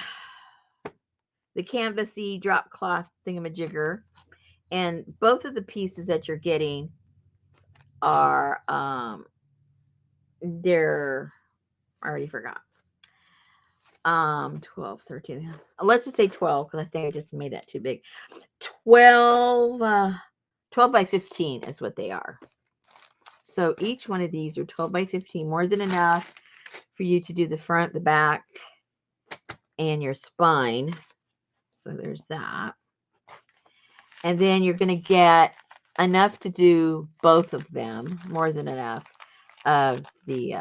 canvasy drop cloth thingamajigger, and both of the pieces that you're getting are they're I already forgot. 12, 13. Let's just say 12 because I think I just made that too big. 12 12 by 15 is what they are. So each one of these are 12 by 15, more than enough for you to do the front, the back, and your spine. So there's that. And then you're going to get enough to do both of them, more than enough of the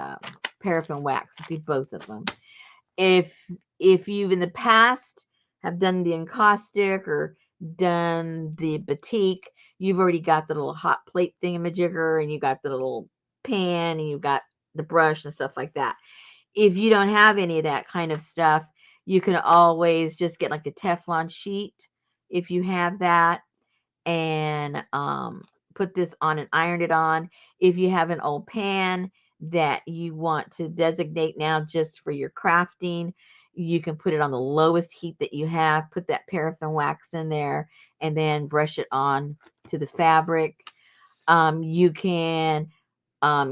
paraffin wax to do both of them. If you've in the past have done the encaustic or done the batik, you've already got the little hot plate thingamajigger, and you got the little pan, and you've got the brush and stuff like that. If you don't have any of that kind of stuff, you can always just get like a Teflon sheet if you have that, and put this on and iron it on. If you have an old pan that you want to designate now just for your crafting, you can put it on the lowest heat that you have, put that paraffin wax in there, and then brush it on to the fabric. You can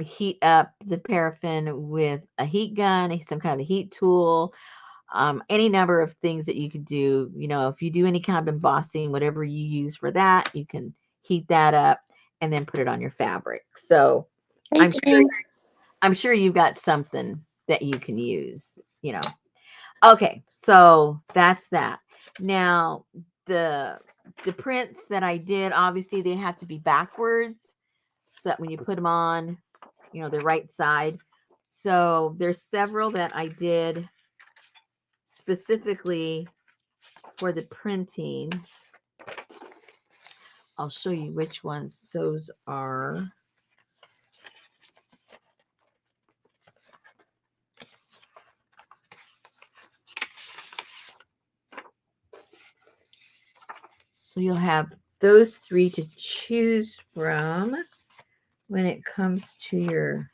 heat up the paraffin with a heat gun, some kind of a heat tool, any number of things that you could do. If you do any kind of embossing, whatever you use for that, you can heat that up and then put it on your fabric. So Hey, I'm sure James. I'm sure you've got something that you can use. Okay, so that's that. Now the the prints that I did, obviously they have to be backwards so that when you put them on, the right side. So there's several that I did specifically for the printing. I'll show you which ones those are. So you'll have those three to choose from when it comes to your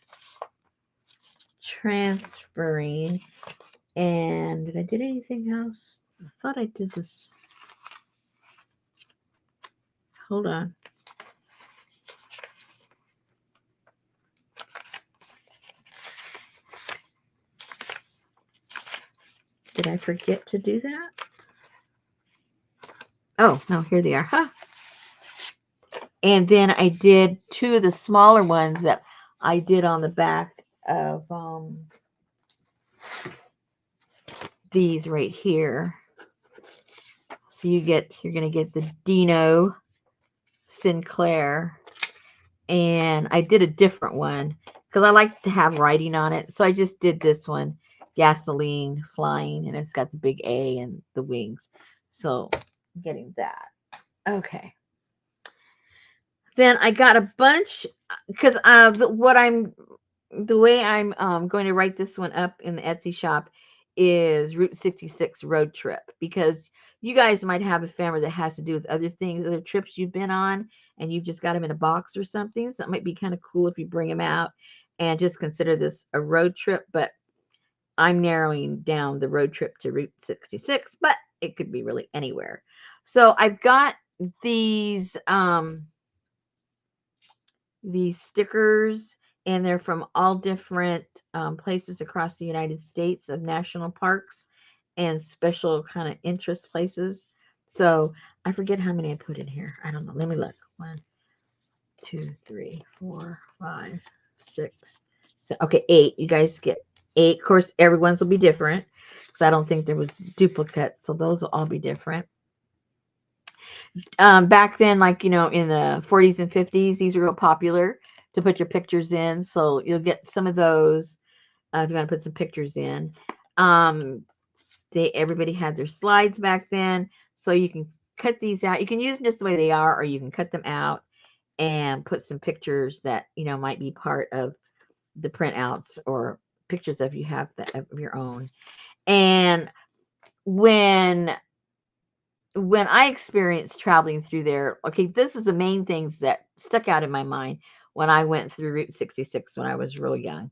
transferring. And did I did anything else? I thought I did this. Hold on. Did I forget to do that? Oh, no, here they are. Huh. And then I did two of the smaller ones that I did on the back of these right here. So you're going to get the Dino Sinclair. And I did a different one because I like to have writing on it. So I just did this one, Gasoline Flying, and it's got the big A and the wings. So I'm getting that. Okay. Then I got a bunch because the way I'm going to write this one up in the Etsy shop is Route 66 road trip, because you guys might have a family that has to do with other things, other trips you've been on, and you've just got them in a box or something. So it might be kind of cool if you bring them out and just consider this a road trip. But I'm narrowing down the road trip to Route 66, but it could be really anywhere. So I've got these stickers, and they're from all different places across the United States of national parks and special kind of interest places. So I forget how many I put in here. I don't know. Let me look. 1, 2, 3, 4, 5, 6, 7. Okay, 8. You guys get 8. Of course, everyone's will be different because I don't think there was duplicates. So those will all be different. Back then, like, in the 40s and 50s, these were real popular to put your pictures in. So you'll get some of those if you want to put some pictures in. Everybody had their slides back then, so you can cut these out. You can use them just the way they are, or you can cut them out and put some pictures that might be part of the printouts, or pictures of you have that of your own. And when I experienced traveling through there, okay, this is the main things that stuck out in my mind when I went through Route 66 when I was real young,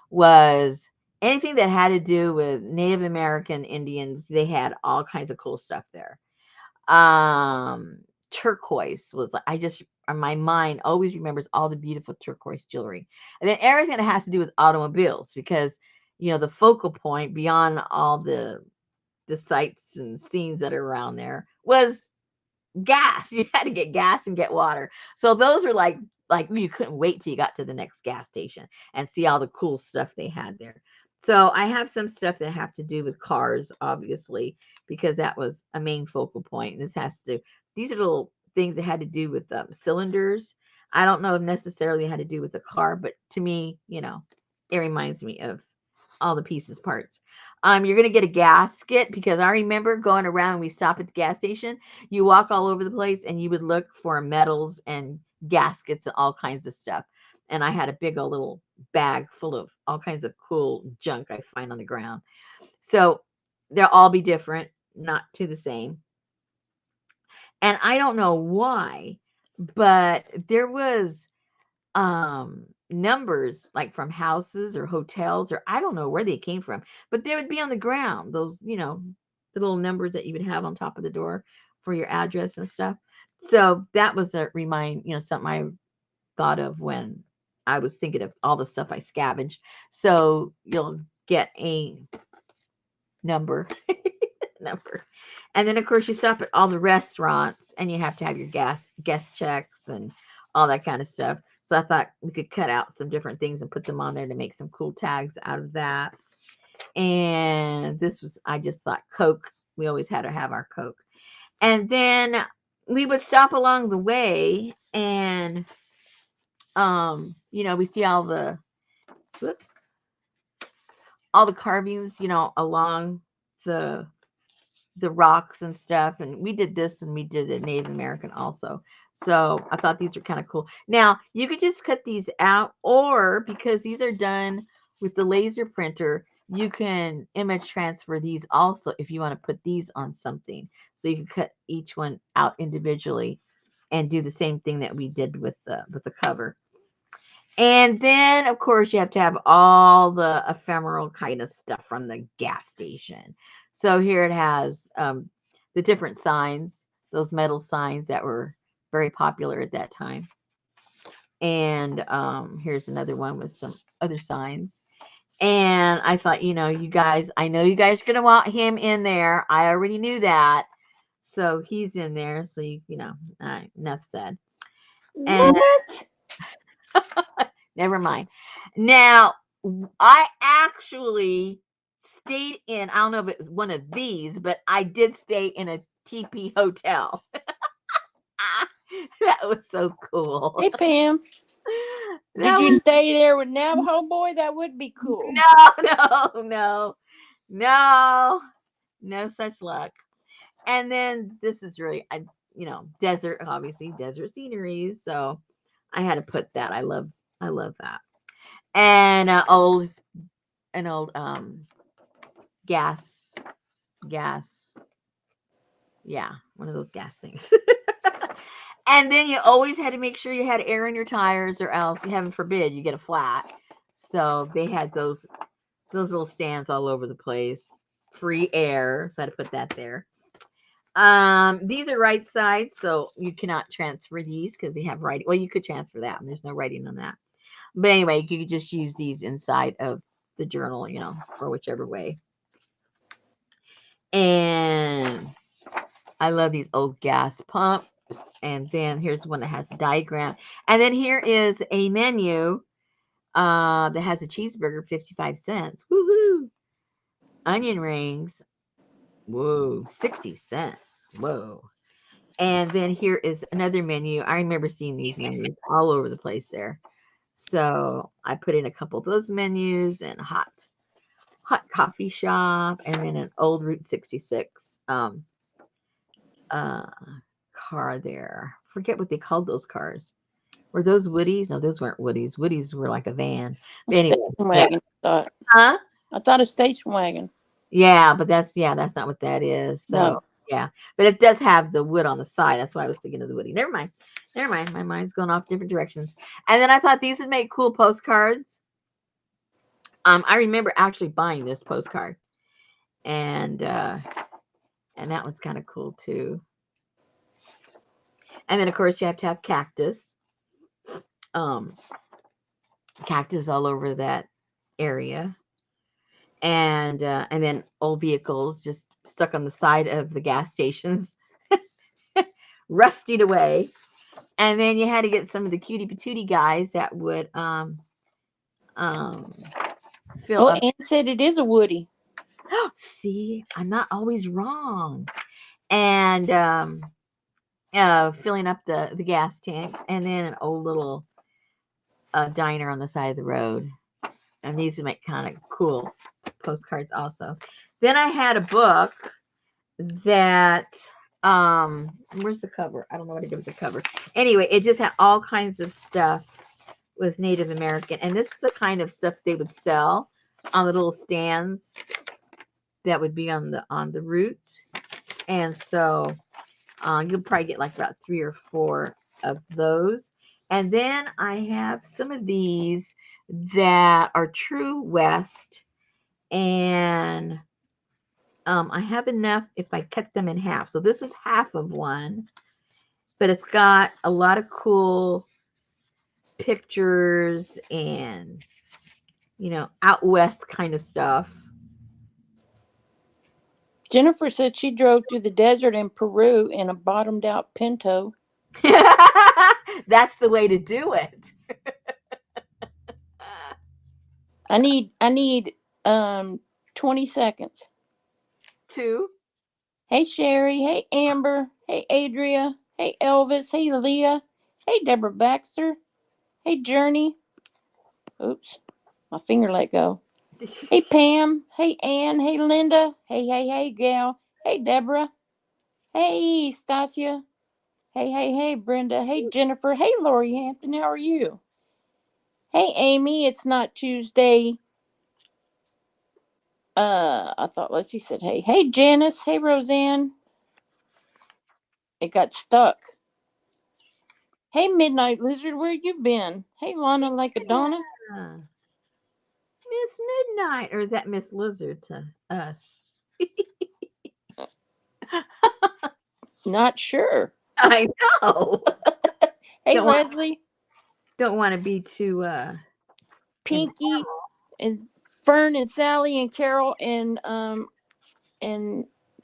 was anything that had to do with Native American Indians. They had all kinds of cool stuff there. Turquoise was, I just, my mind always remembers all the beautiful turquoise jewelry. And then everything that has to do with automobiles, because, the focal point beyond all the sights and scenes that are around there was gas. You had to get gas and get water. So those were like you couldn't wait till you got to the next gas station and see all the cool stuff they had there. So I have some stuff that have to do with cars, obviously, because that was a main focal point. This has to do, these are little things that had to do with cylinders. I don't know if necessarily had to do with the car, but to me, it reminds me of all the pieces, parts. You're gonna get a gasket because I remember going around. We stop at the gas station. You walk all over the place, and you would look for medals and gaskets and all kinds of stuff. And I had a big old little bag full of all kinds of cool junk I find on the ground. So they'll all be different, not to the same. And I don't know why, but there was numbers like from houses or hotels, or I don't know where they came from, but they would be on the ground, those, the little numbers that you would have on top of the door for your address and stuff. So that was a something I thought of when I was thinking of all the stuff I scavenged. So you'll get a number number. And then of course you stop at all the restaurants and you have to have your guest checks and all that kind of stuff. So I thought we could cut out some different things and put them on there to make some cool tags out of that. And this was, I just thought Coke. We always had to have our Coke. And then we would stop along the way and we see whoops, all the carvings, along the rocks and stuff. And we did this and we did the Native American also. So I thought these were kind of cool. Now you could just cut these out, or because these are done with the laser printer, you can image transfer these also if you want to put these on something. So you can cut each one out individually and do the same thing that we did with the cover. And then, of course, you have to have all the ephemeral kind of stuff from the gas station. So here it has the different signs, those metal signs that were very popular at that time. And here's another one with some other signs. And I thought, you guys, I know you guys are going to want him in there. I already knew that. So he's in there. So, enough said. And What? never mind. Now, I actually stayed in, I don't know if it was one of these, but I did stay in a teepee hotel. That was so cool. Hey, Pam. That Did you was, stay there with Navajo Boy? That would be cool. no, no such luck. And then this is really, desert, obviously, desert scenery. So I had to put that. I love that. And an old gas, yeah, one of those gas things. And then you always had to make sure you had air in your tires, or else, heaven forbid, you get a flat. So they had those little stands all over the place, free air. So I had to put that there. These are right sides, so you cannot transfer these because they have writing. Well, you could transfer that, and there's no writing on that. But anyway, you could just use these inside of the journal, for whichever way. And I love these old gas pumps. And then here's one that has a diagram. And then here is a menu that has a cheeseburger, 55 cents. Woohoo! Onion rings. Whoa, 60 cents. Whoa. And then here is another menu. I remember seeing these menus all over the place there. So I put in a couple of those menus, and hot coffee shop, and then an old Route 66 car there. Forget what they called those cars. Were those Woodies? No, those weren't Woodies. Woodies were like a van. But anyway, Station wagon. yeah. Huh? I thought a station wagon. Yeah, but that's not what that is. So No. yeah, but it does have the wood on the side. That's why I was thinking of the Woody. Never mind. My mind's going off different directions. And then I thought these would make cool postcards. I remember actually buying this postcard, and that was kind of cool too. And then of course you have to have cactus, cactus all over that area, and then old vehicles just stuck on the side of the gas stations, rusted away. And then you had to get some of the cutie patootie guys that would um, fill Oh, up. Ann said it is a Woody. See, I'm not always wrong. And filling up the gas tanks, and then an old little diner on the side of the road. And these would make kind of cool postcards also. Then I had a book that where's the cover? I don't know what to do with the cover. Anyway, it just had all kinds of stuff with Native American, and this was the kind of stuff they would sell on the little stands that would be on the route. And so you'll probably get like about 3 or 4 of those. And then I have some of these that are True West, and I have enough if I cut them in half. So this is half of one, but it's got a lot of cool pictures and, out west kind of stuff. Jennifer said she drove through the desert in Peru in a bottomed out Pinto. That's the way to do it. I need 20 seconds. 2. Hey Sherry, hey Amber, hey Adria, hey Elvis, hey Leah, hey Deborah Baxter, hey Journey. Oops, my finger let go. Hey Pam, hey Ann, hey Linda, hey Gal, hey Deborah, hey Stasia, hey Brenda, hey Jennifer, hey Lori Hampton, how are you? Hey Amy, it's not Tuesday. I thought Leslie said hey. Hey Janice, hey Roseanne. It got stuck. Hey Midnight Lizard, where you been? Hey Lana like a Donna. Yeah. Miss Midnight, or is that Miss Lizard to us? Not sure. I know. Hey don't want Leslie, don't want to be too Pinky, and Fern and Sally and Carol and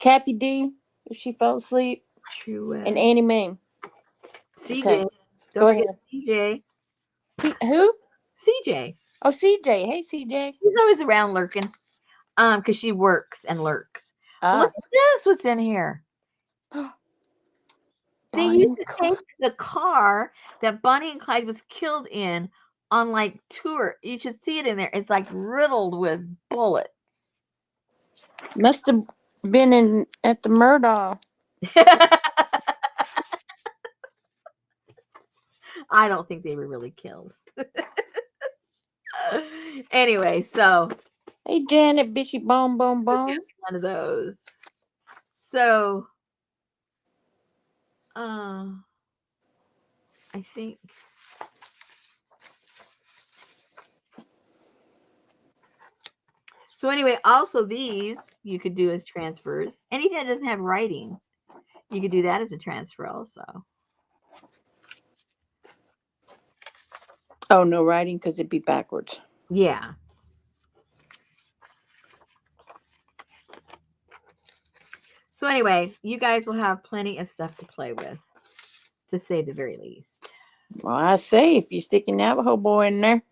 Kathy D if she fell asleep, true. and Annie Mae. Okay, CJ, don't go forget ahead. CJ. Who? CJ. Oh, CJ. Hey, CJ. He's always around lurking. Because she works and lurks. Look Ah. at this. What's in here? They Bonnie used and to Clyde. take the car that Bonnie and Clyde was killed in on like tour. You should see it in there. It's like riddled with bullets. Must have been in at the Murdaugh. I don't think they were really killed. Anyway, so Hey, Janet, Bishy, Bone, Bone, Bone. one of those. So, I think. So anyway, also these you could do as transfers. Anything that doesn't have writing, you could do that as a transfer also. Oh, no writing because it'd be backwards. Yeah. So anyway, you guys will have plenty of stuff to play with, to say the very least. Well, I say if you stick a Navajo boy in there.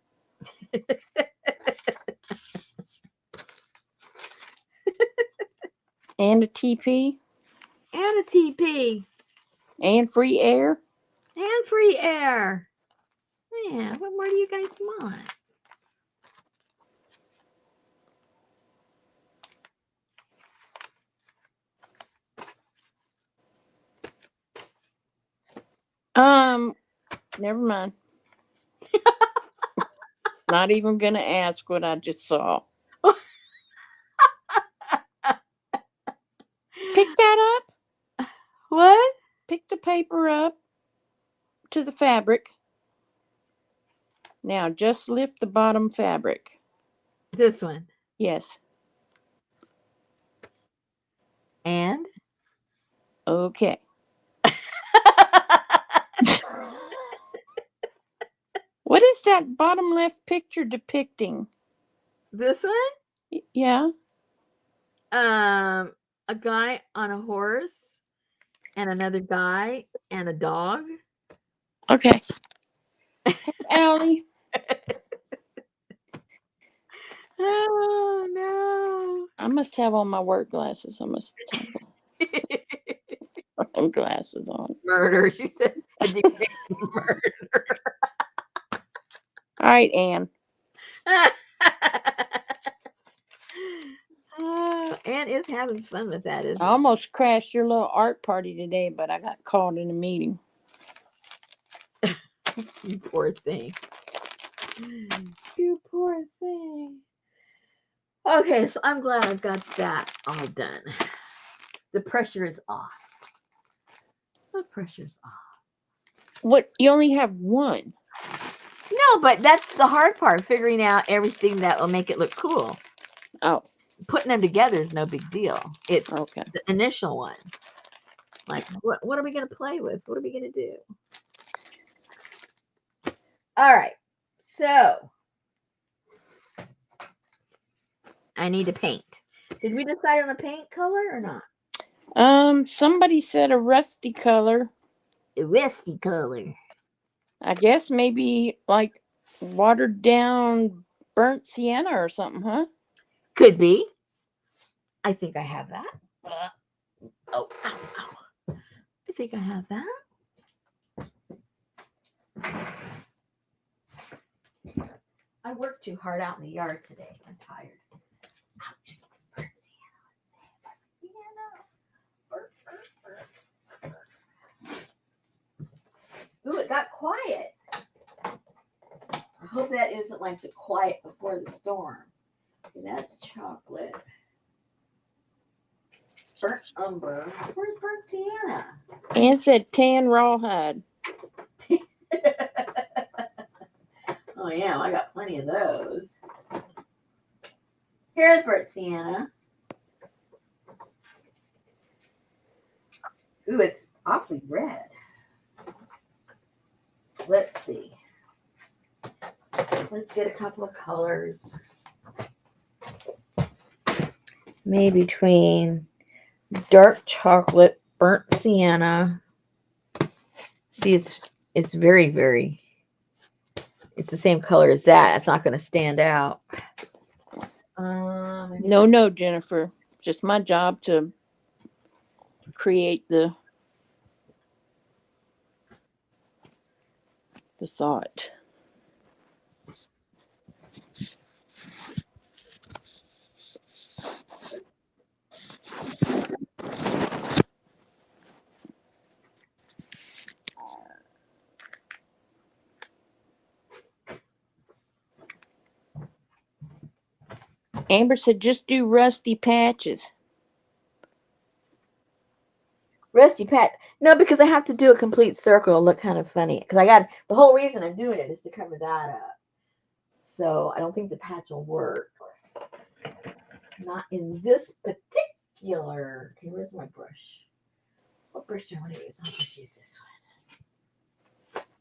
And a TP. And a TP. And free air. And free air. Yeah, what more do you guys want? Never mind. Not even gonna ask what I just saw. Pick that up. What? Pick the paper up to the fabric. Now just lift the bottom fabric. This one. Yes. And? Okay. What is that bottom left picture depicting? This one? Yeah. A guy on a horse, and another guy and a dog. Okay. Hey, Allie. Oh no. I must have on my work glasses. I must have them glasses on. Murder, she said. A degree in murder. All right, Anne. Oh, Anne is having fun with that, isn't I almost crashed your little art party today, but I got caught in a meeting. it? You poor thing. You poor thing. Okay, so I'm glad I've got that all done. The pressure is off. The pressure's off. What? You only have one? No, but that's the hard part, figuring out everything that will make it look cool. Oh, Putting them together is no big deal. It's okay. the initial one. Like, what are we going to play with? What are we going to do? All right. So, I need to paint. Did we decide on a paint color or not? Somebody said a rusty color. A rusty color. I guess maybe like watered down burnt sienna or something, huh? Could be. I think I have that. Oh, ow, ow. I think I have that. I worked too hard out in the yard today. I'm tired. Ouch. Burnt sienna. Burnt sienna. Ooh, it got quiet. I hope that isn't like the quiet before the storm. Okay, that's chocolate. Burnt umber. Where's burnt sienna? Anne said tan rawhide. Oh yeah, well, I got plenty of those. Here's burnt sienna. Ooh, it's awfully red. Let's see. Let's get a couple of colors. Maybe between dark chocolate, burnt sienna. See, it's very. It's the same color as that. It's not going to stand out. No, Jennifer. Just my job to create the thought. Amber said just do rusty patches. Rusty patch. No, because I have to do a complete circle. It'll look kind of funny. Because I got the whole reason I'm doing it is to cover that up. So I don't think the patch will work. Not in this particular. Okay, where's my brush? What brush do I want to use? I'll just use this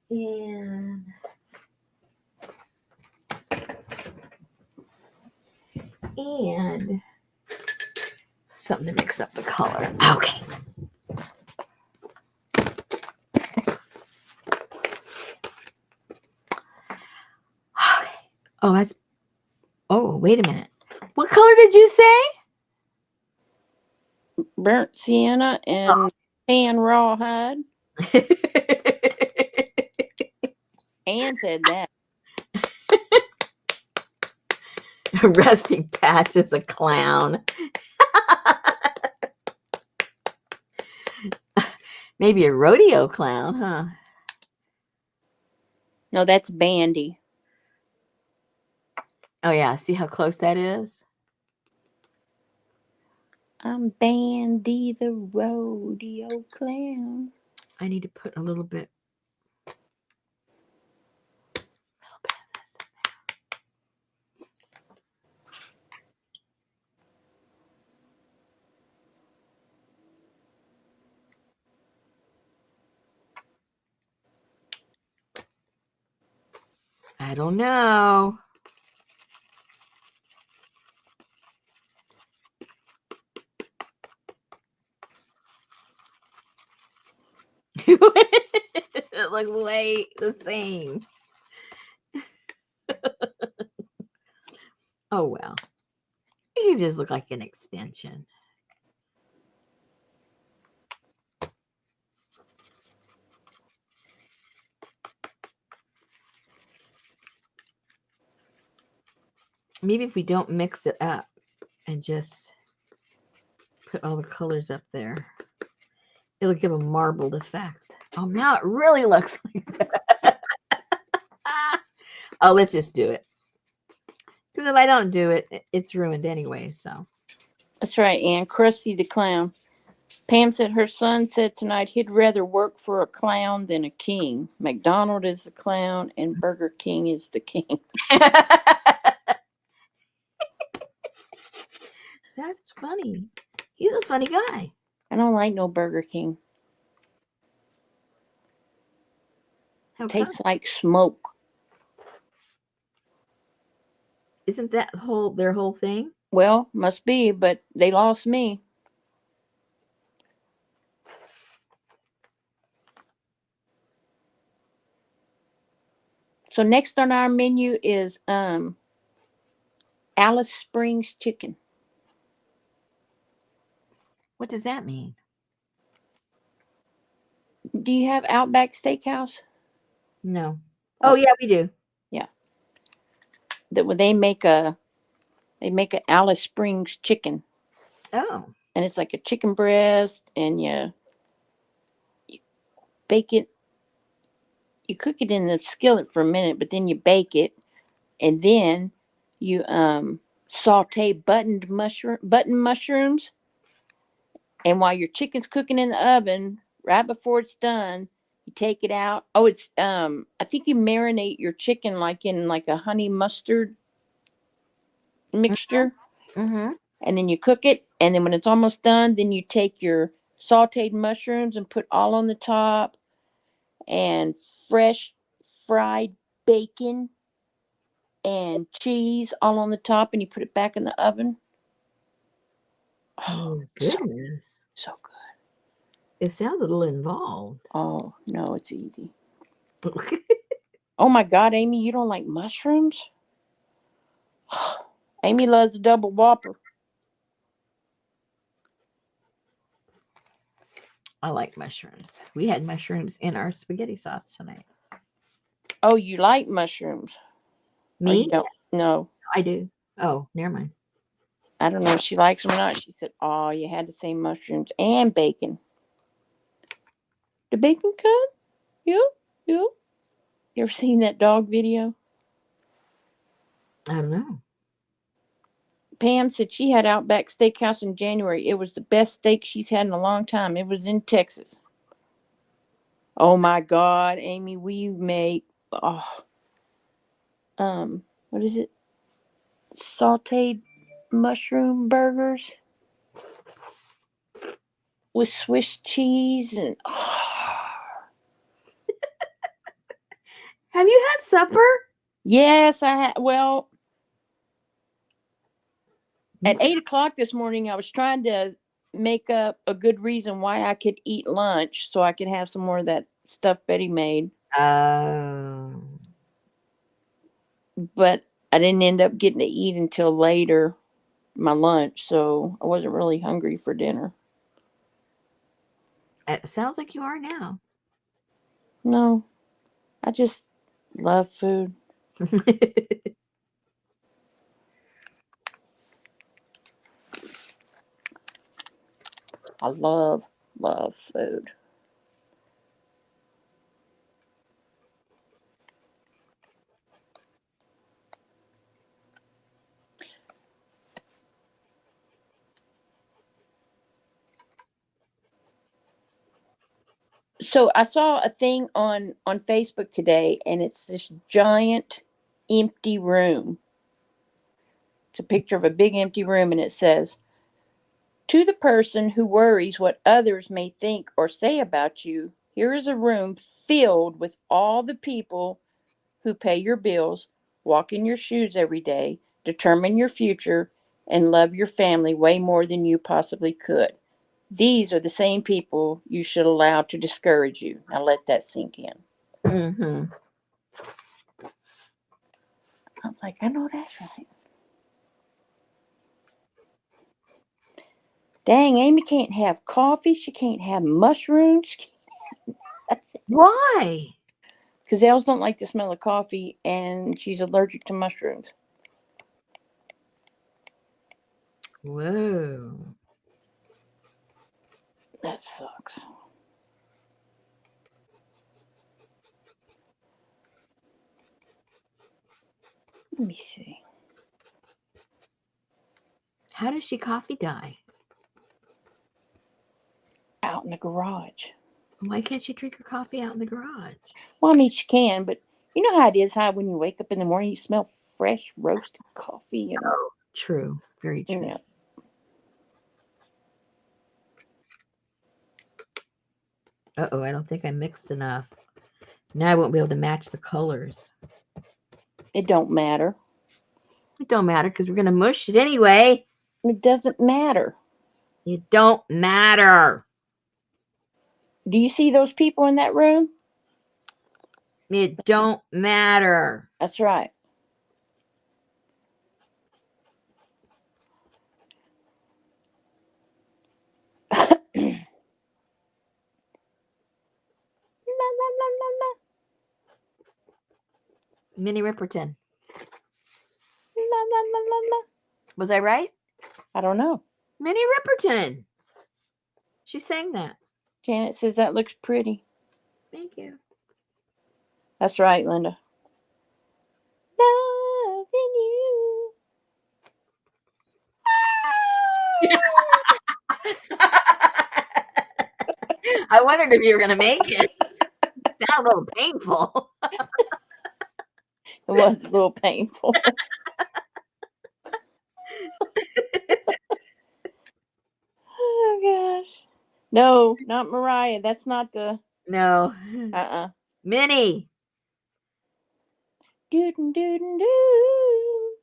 one. And something to mix up the color. Okay. Oh, that's. Oh, wait a minute. What color did you say? Burnt sienna and tan rawhide. Anne said that. Rusty Patch is a clown. Maybe a rodeo clown, huh? No, that's Bandy. Oh, yeah. See how close that is? I'm Bandy the rodeo clown. I need to put a little bit of this in there. I don't know. It looks way the same. Oh well. You just look like an extension. Maybe if we don't mix it up and just put all the colors up there, it'll give a marbled effect. Oh, now it really looks like that. Oh, let's just do it. Because if I don't do it, it's ruined anyway. So That's right, Ann. Krusty the Clown. Pam said her son said tonight he'd rather work for a clown than a king. McDonald is the clown and Burger King is the king. that's funny. He's a funny guy. I don't like no Burger King. How come? Tastes like smoke. Isn't that their whole thing? Well, must be, but they lost me. So next on our menu is Alice Springs chicken. What does that mean? Do you have Outback Steakhouse? No. Oh yeah, we do. Yeah. That when they make a Alice Springs chicken, Oh. and it's like a chicken breast, and you bake it. You cook it in the skillet for a minute, but then you bake it, and then you saute button mushrooms. And while your chicken's cooking in the oven, right before it's done, you take it out. Oh, it's I think you marinate your chicken like in like a honey mustard mixture, Mm-hmm. and then you cook it. And then when it's almost done, then you take your sauteed mushrooms and put all on the top, and fresh fried bacon and cheese all on the top, and you put it back in the oven. Oh, Oh so goodness. so good. It sounds a little involved. Oh no, it's easy. Oh my God, Amy, you don't like mushrooms? Amy loves a double whopper. I like mushrooms. We had mushrooms in our spaghetti sauce tonight. Oh, you like mushrooms? Oh, you Me? don't? No, I do. Oh, never mind. I don't know if she likes them or not. She said, "Oh, you had to say mushrooms and bacon." The bacon cut? Yeah, yeah. You ever seen that dog video? I don't know. Pam said she had Outback Steakhouse in January. It was the best steak she's had in a long time. It was in Texas. Oh my God, Amy, we make what is it? Sauteed mushroom burgers with Swiss cheese and Have you had supper? yes, I had. Well, You at 8 o'clock this morning, I was trying to make up a good reason why I could eat lunch so I could have some more of that stuff Betty made. Oh. But I didn't end up getting to eat until later, my lunch, so I wasn't really hungry for dinner. It sounds like you are now. No, I just love food. I love food. So I saw a thing on Facebook today, and it's this giant empty room. It's a picture of a big empty room, and it says, "To the person who worries what others may think or say about you, here is a room filled with all the people who pay your bills, walk in your shoes every day, determine your future, and love your family way more than you possibly could. These are the same people you should allow to discourage you. Now let that sink in. Mm-hmm. I was like, I know that's right. Dang, Amy can't have coffee. She can't have mushrooms. Why? Because Els don't like the smell of coffee and she's allergic to mushrooms. Whoa. That sucks. Let me see. How does she coffee die? Out in the garage. Why can't she drink her coffee out in the garage? Well, I mean, she can, but you know how it is, how when you wake up in the morning, you smell fresh roasted coffee. And, Oh, true. Very true. yeah. Uh-oh, I don't think I mixed enough. Now I won't be able to match the colors. It don't matter. It don't matter because we're going to mush it anyway. It doesn't matter. It don't matter. Do you see those people in that room? It don't matter. That's right. Minnie Riperton. Was I right? I don't know. Minnie Riperton. She sang that. Janet says that looks pretty. Thank you. That's right, Linda. Loving you. I wondered if you were going to make it. It sounded a little painful. It was a little painful. Oh gosh. No, not Mariah. That's not the No. uh-uh. Minnie. Doo doo doo.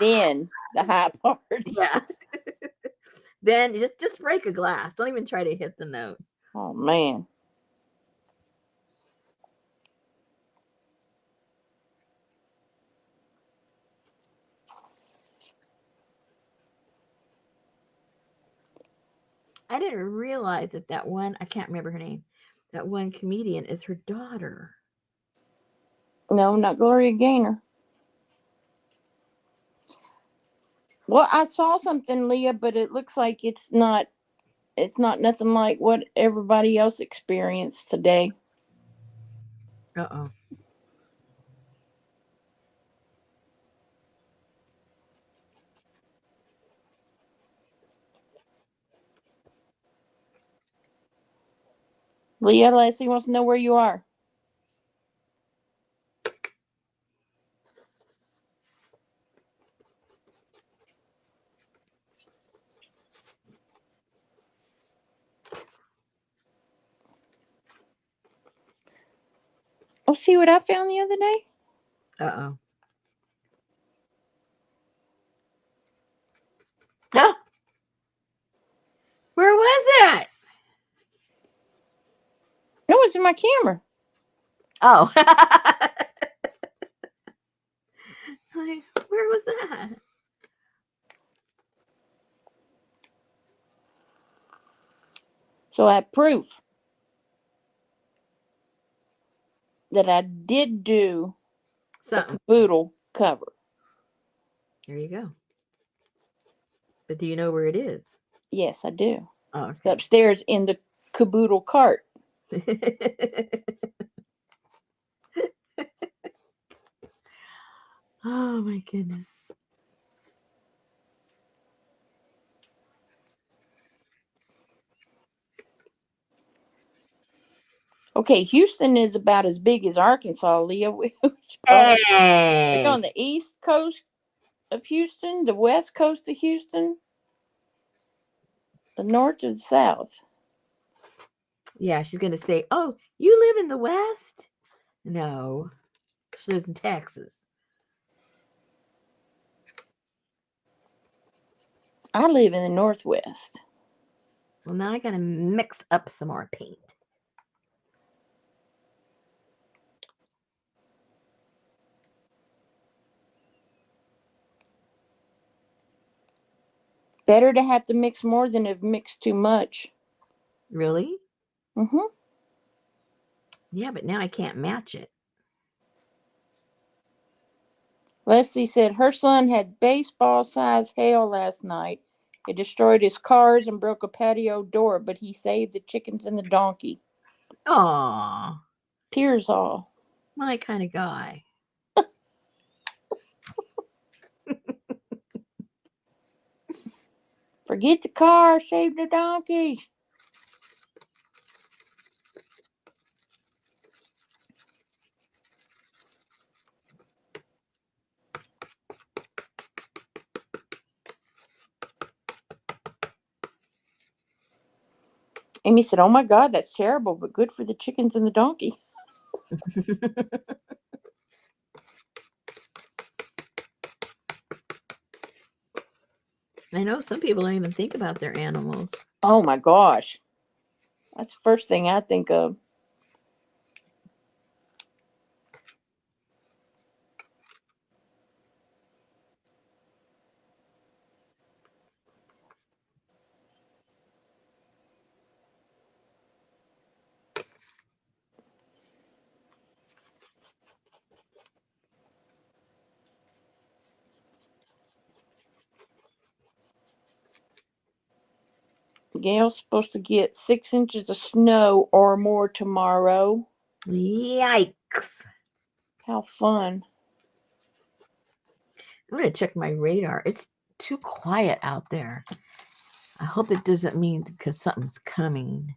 Then the high part. Yeah. Then just break a glass. Don't even try to hit the note. Oh man. I didn't realize that one, I can't remember her name, that one comedian is her daughter. No, not Gloria Gaynor. Well, I saw something, Leah, but it looks like it's not nothing like what everybody else experienced today. Uh-oh. Leah, Leslie wants to know where you are. Oh, see what I found the other day? Uh-oh. Huh? Where was it? No, it's in my camera. Oh. Where was that? So I have proof that I did do a caboodle cover. There you go. But do you know where it is? Yes, I do. Oh, It's okay. upstairs in the caboodle cart. Oh my goodness. Okay, Houston is about as big as Arkansas, Leah. We're Hey. on the east coast of Houston, the west coast of Houston, the north or the south. Yeah, she's going to say, oh, you live in the West? No. She lives in Texas. I live in the northwest. Well, now I gotta mix up some more paint. Better to have to mix more than have mixed too much. Really? Mm-hmm. Yeah, but now I can't match it. Leslie said her son had baseball-sized hail last night. It destroyed his cars and broke a patio door, but he saved the chickens and the donkey. Aw, Tears all. my kind of guy. Forget the car, save the donkey. Amy said, "Oh my God, that's terrible, but good for the chickens and the donkey." I know some people don't even think about their animals. Oh my gosh. That's the first thing I think of. Gail's supposed to get 6 inches of snow or more tomorrow. Yikes. How fun. I'm going to check my radar. It's too quiet out there. I hope it doesn't mean because something's coming.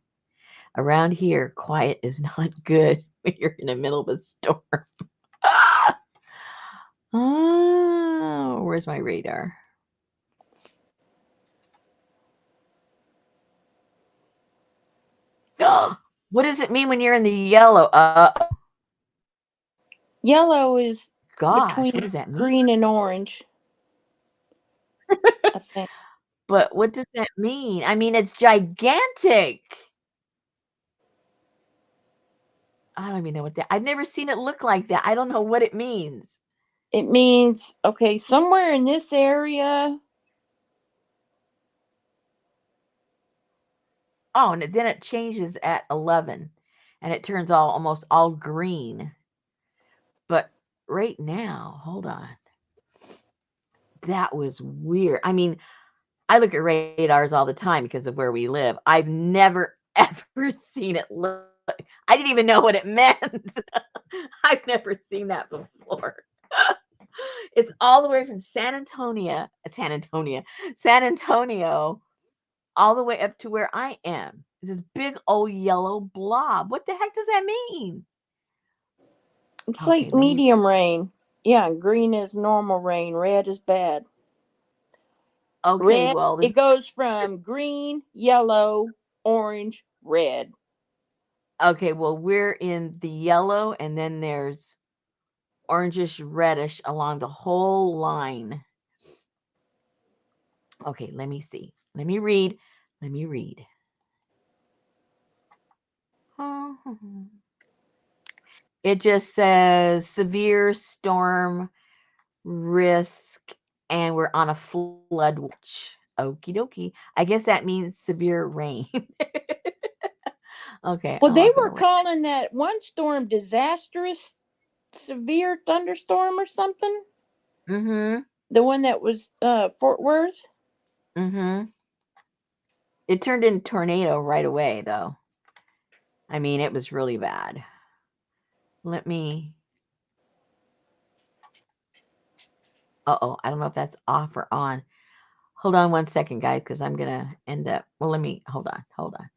Around here, quiet is not good when you're in the middle of a storm. Oh, where's my radar? What does it mean when you're in the yellow? Yellow is Gosh, what between does that mean? green and orange, I think. But what does that mean? I mean, it's gigantic. I don't even know what that. I've never seen it look like that. I don't know what it means. It means, okay, somewhere in this area. Oh, and then it changes at 11, and it turns almost all green. But right now, hold on. That was weird. I mean, I look at radars all the time because of where we live. I've never ever seen it look. I didn't even know what it meant. I've never seen that before. It's all the way from San Antonio, all the way up to where I am. This big old yellow blob. What the heck does that mean? It's Okay, like let me. medium rain. Yeah, green is normal rain, red is bad. Okay, Red, well, this. it goes from green, yellow, orange, red. Okay, well, we're in the yellow, and then there's orangish reddish along the whole line. Okay, let me see. Let me read. Let me read. It just says severe storm risk, and we're on a flood watch. Okie dokie. I guess that means severe rain. Okay, Well, I'm they not going were to write. calling that one storm disastrous severe thunderstorm or something. Mm-hmm. The one that was Fort Worth. Mm-hmm. It turned into tornado right away, though. I mean, it was really bad. Let me. Uh-oh, I don't know if that's off or on. Hold on one second, guys, because I'm gonna end up. Well, let me hold on. Hold on.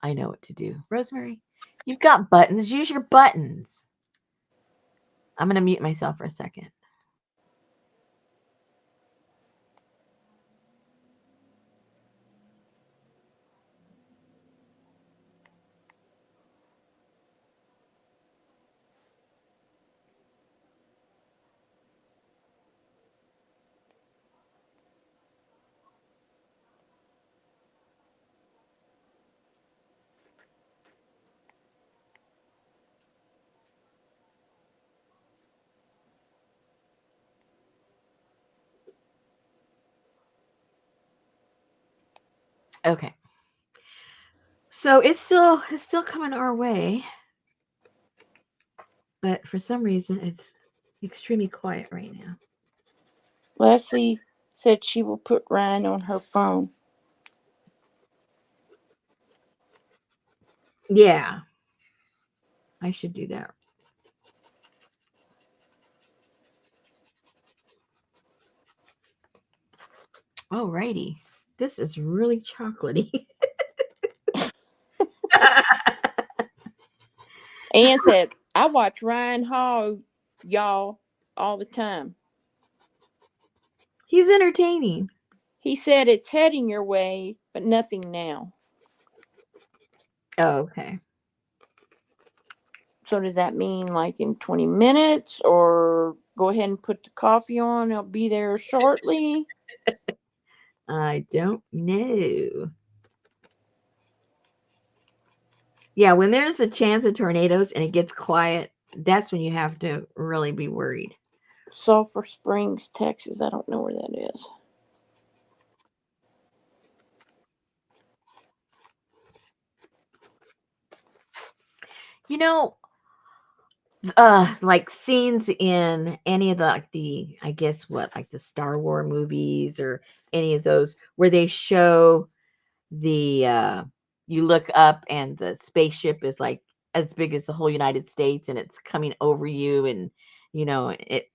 I know what to do. Rosemary, you've got buttons. Use your buttons. I'm gonna mute myself for a second. Okay. So it's still coming our way, but for some reason it's extremely quiet right now. Leslie said she will put Ryan on her phone. Yeah, I should do that. Alrighty. This is really chocolatey. Ann said, I watch Ryan Hall, y'all, all the time. He's entertaining. He said it's heading your way, but nothing now. Oh, okay. So does that mean like in 20 minutes or go ahead and put the coffee on? I'll be there shortly. I don't know. Yeah, when there's a chance of tornadoes and it gets quiet, that's when you have to really be worried. Sulphur Springs, Texas. I don't know where that is. You know, like scenes in any of the like the I guess what like the Star Wars movies or any of those where they show the you look up and the spaceship is like as big as the whole United States and it's coming over you and it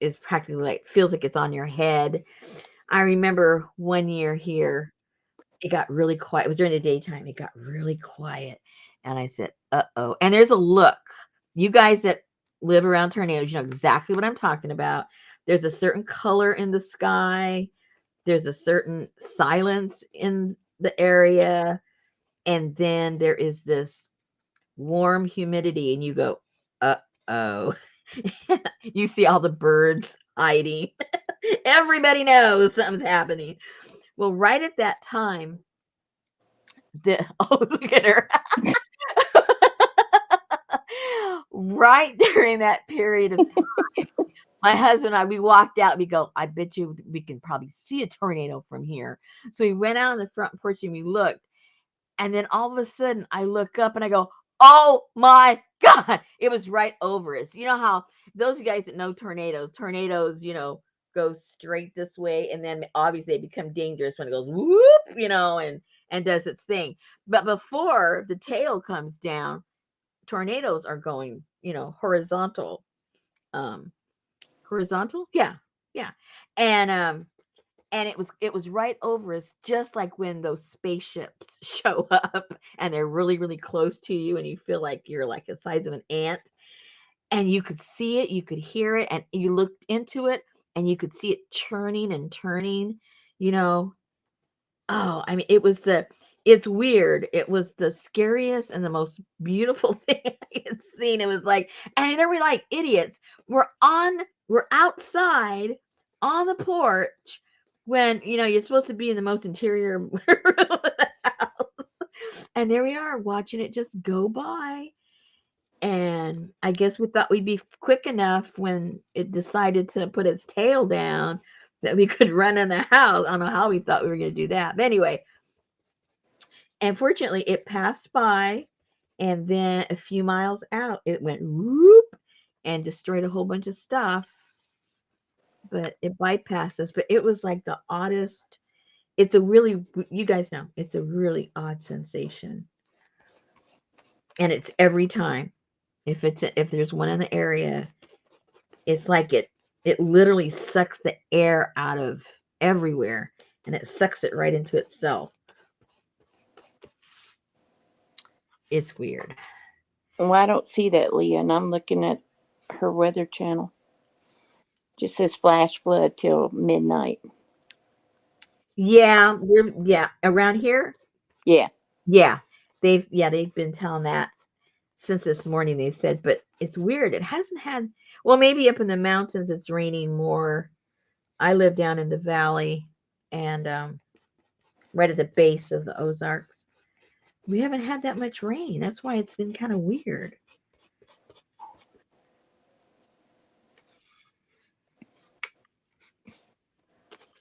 is practically like feels like it's on your head. I remember one year here it got really quiet. It was during the daytime. It got really quiet. And I said, uh-oh. And there's a look. You guys that live around tornadoes, you know exactly what I'm talking about. There's a certain color in the sky. There's a certain silence in the area. And then there is this warm humidity. And you go, uh-oh. You see all the birds hiding. Everybody knows something's happening. Well, right at that time, oh, look at her. Right during that period of time, my husband and I, we walked out. We go, I bet you we can probably see a tornado from here. So we went out on the front porch and we looked. And then all of a sudden, I look up and I go, oh my God. It was right over us. You know how those of you guys that know tornadoes, go straight this way. And then obviously they become dangerous when it goes whoop, and does its thing. But before the tail comes down, tornadoes are going, horizontal. Um, horizontal? Yeah. Yeah. And it was right over us, just like when those spaceships show up and they're really, really close to you and you feel like you're like the size of an ant. And you could see it, you could hear it, and you looked into it and you could see it churning and turning, you know. Oh, I mean, it's weird. It was the scariest and the most beautiful thing I had seen. It was like, and then we're like idiots. We're outside on the porch when, you're supposed to be in the most interior room of the house. And there we are watching it just go by. And I guess we thought we'd be quick enough when it decided to put its tail down that we could run in the house. I don't know how we thought we were going to do that. But anyway, and fortunately, it passed by, and then a few miles out, it went whoop and destroyed a whole bunch of stuff. But it bypassed us. But it was like the oddest. You guys know, it's a really odd sensation, and it's every time. If there's one in the area, it's like it literally sucks the air out of everywhere, and it sucks it right into itself. It's weird. Well, I don't see that, Leah, and I'm looking at her weather channel. Just says flash flood till midnight. Yeah, around here. Yeah. Yeah, they've been telling that since this morning. They said, but it's weird. It hasn't had. Well, maybe up in the mountains it's raining more. I live down in the valley, and right at the base of the Ozarks. We haven't had that much rain. That's why it's been kind of weird.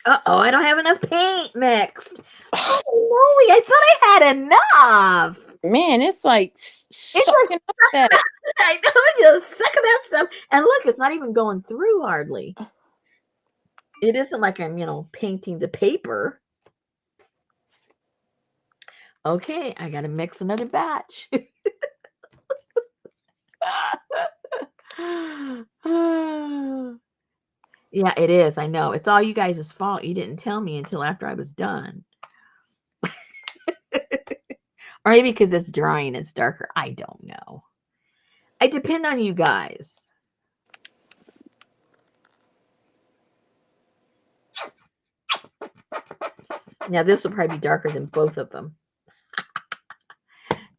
Uh oh, I don't have enough paint mixed. Oh moly! I thought I had enough. Man, it's like It's sucking up that. I know, just sucking that stuff. And look, it's not even going through hardly. It isn't like I'm, painting the paper. Okay, I gotta mix another batch. Yeah, it is. I know. It's all you guys' fault. You didn't tell me until after I was done. Or maybe because it's drying, it's darker. I don't know. I depend on you guys. Now, this will probably be darker than both of them.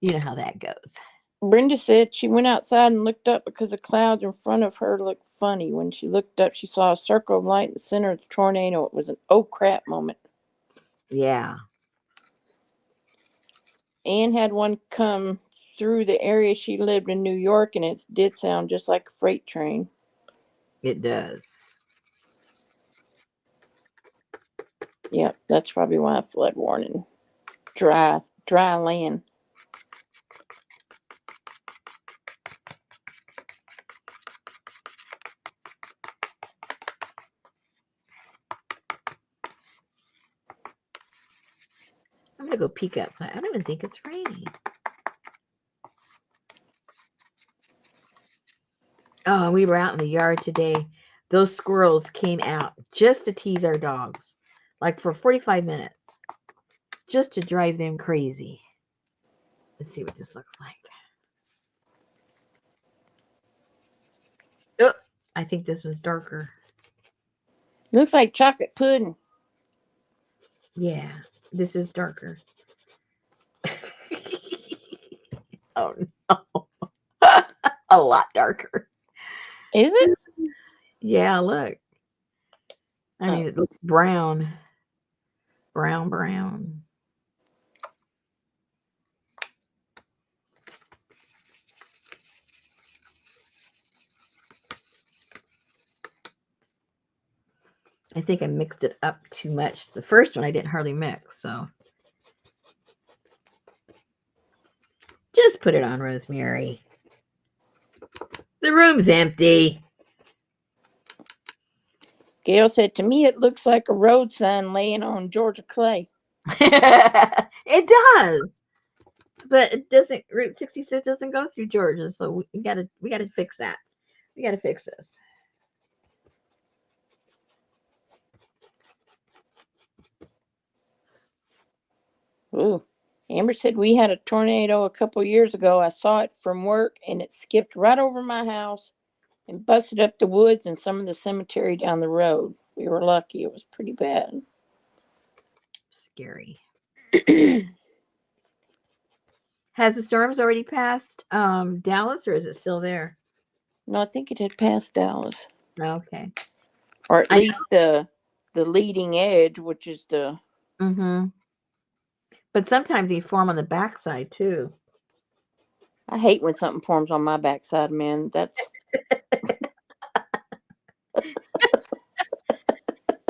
You know how that goes. Brenda said she went outside and looked up because the clouds in front of her looked funny. When she looked up, she saw a circle of light in the center of the tornado. It was an oh crap moment. Yeah. Anne had one come through the area she lived in New York, and it did sound just like a freight train. It does. Yep, that's probably why flood warning. Dry land. I'm gonna go peek outside. I don't even think it's raining. Oh, we were out in the yard today. Those squirrels came out just to tease our dogs, like for 45 minutes, just to drive them crazy. Let's see what this looks like. Oh, I think this was darker. Looks like chocolate pudding. Yeah, this is darker. Oh no. A lot darker. Is it? Yeah, look. I mean, it looks brown. Brown. I think I mixed it up too much. The first one I didn't hardly mix, so. Just put it on, Rosemary. The room's empty. Gail said, to me, it looks like a road sign laying on Georgia clay. It does. But it doesn't, Route 66 doesn't go through Georgia, so we gotta fix that. We gotta fix this. Ooh. Amber said, we had a tornado a couple years ago. I saw it from work, and it skipped right over my house and busted up the woods and some of the cemetery down the road. We were lucky. It was pretty bad. Scary. Has the storms already passed Dallas, or is it still there? No, I think it had passed Dallas. Okay. Or at least the leading edge, which is the... Mm-hmm. But sometimes they form on the backside, too. I hate when something forms on my backside, man. That's...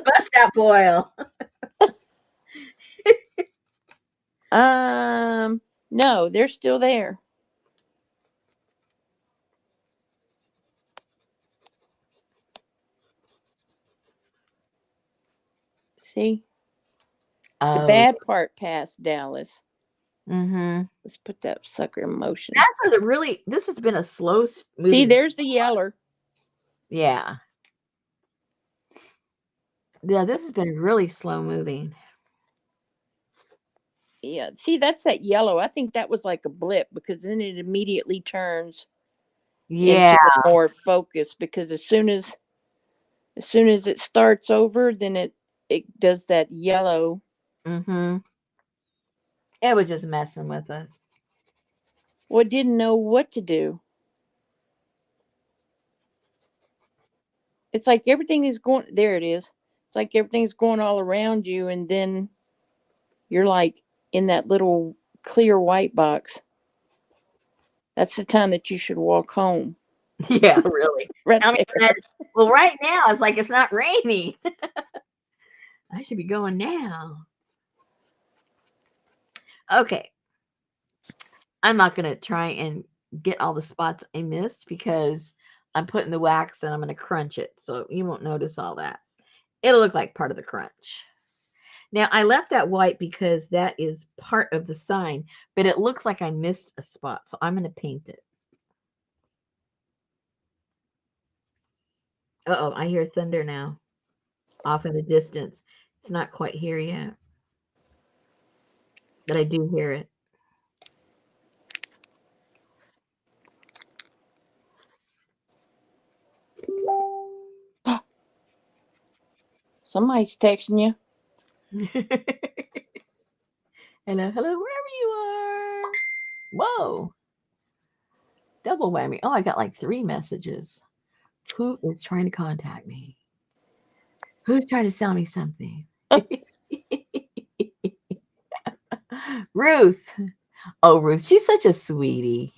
Bust that boil. No, they're still there. See? The bad part passed Dallas. Mm-hmm. Let's put that sucker in motion. This has been a slow moving. See, there's the yeller. Yeah. Yeah, this has been really slow moving. Yeah, see, that's that yellow. I think that was like a blip because then it immediately turns into more focus, because as soon as it starts over, then it does that yellow. Mm-hmm. It was just messing with us. Well, it didn't know what to do. It's like everything is going, there it is. It's like everything's going all around you, and then you're like in that little clear white box. That's the time that you should walk home. Yeah, really. Right there. Well, right now it's like it's not raining. I should be going now. Okay. I'm not going to try and get all the spots I missed because I'm putting the wax and I'm going to crunch it. So you won't notice all that. It'll look like part of the crunch. Now, I left that white because that is part of the sign, but it looks like I missed a spot. So I'm going to paint it. Uh-oh, I hear thunder now off in the distance. It's not quite here yet, but I do hear it. Somebody's texting you. Hello, hello, wherever you are. Whoa, double whammy. Oh, I got like 3 messages. Who is trying to contact me? Who's trying to sell me something? Ruth. Oh, Ruth, she's such a sweetie.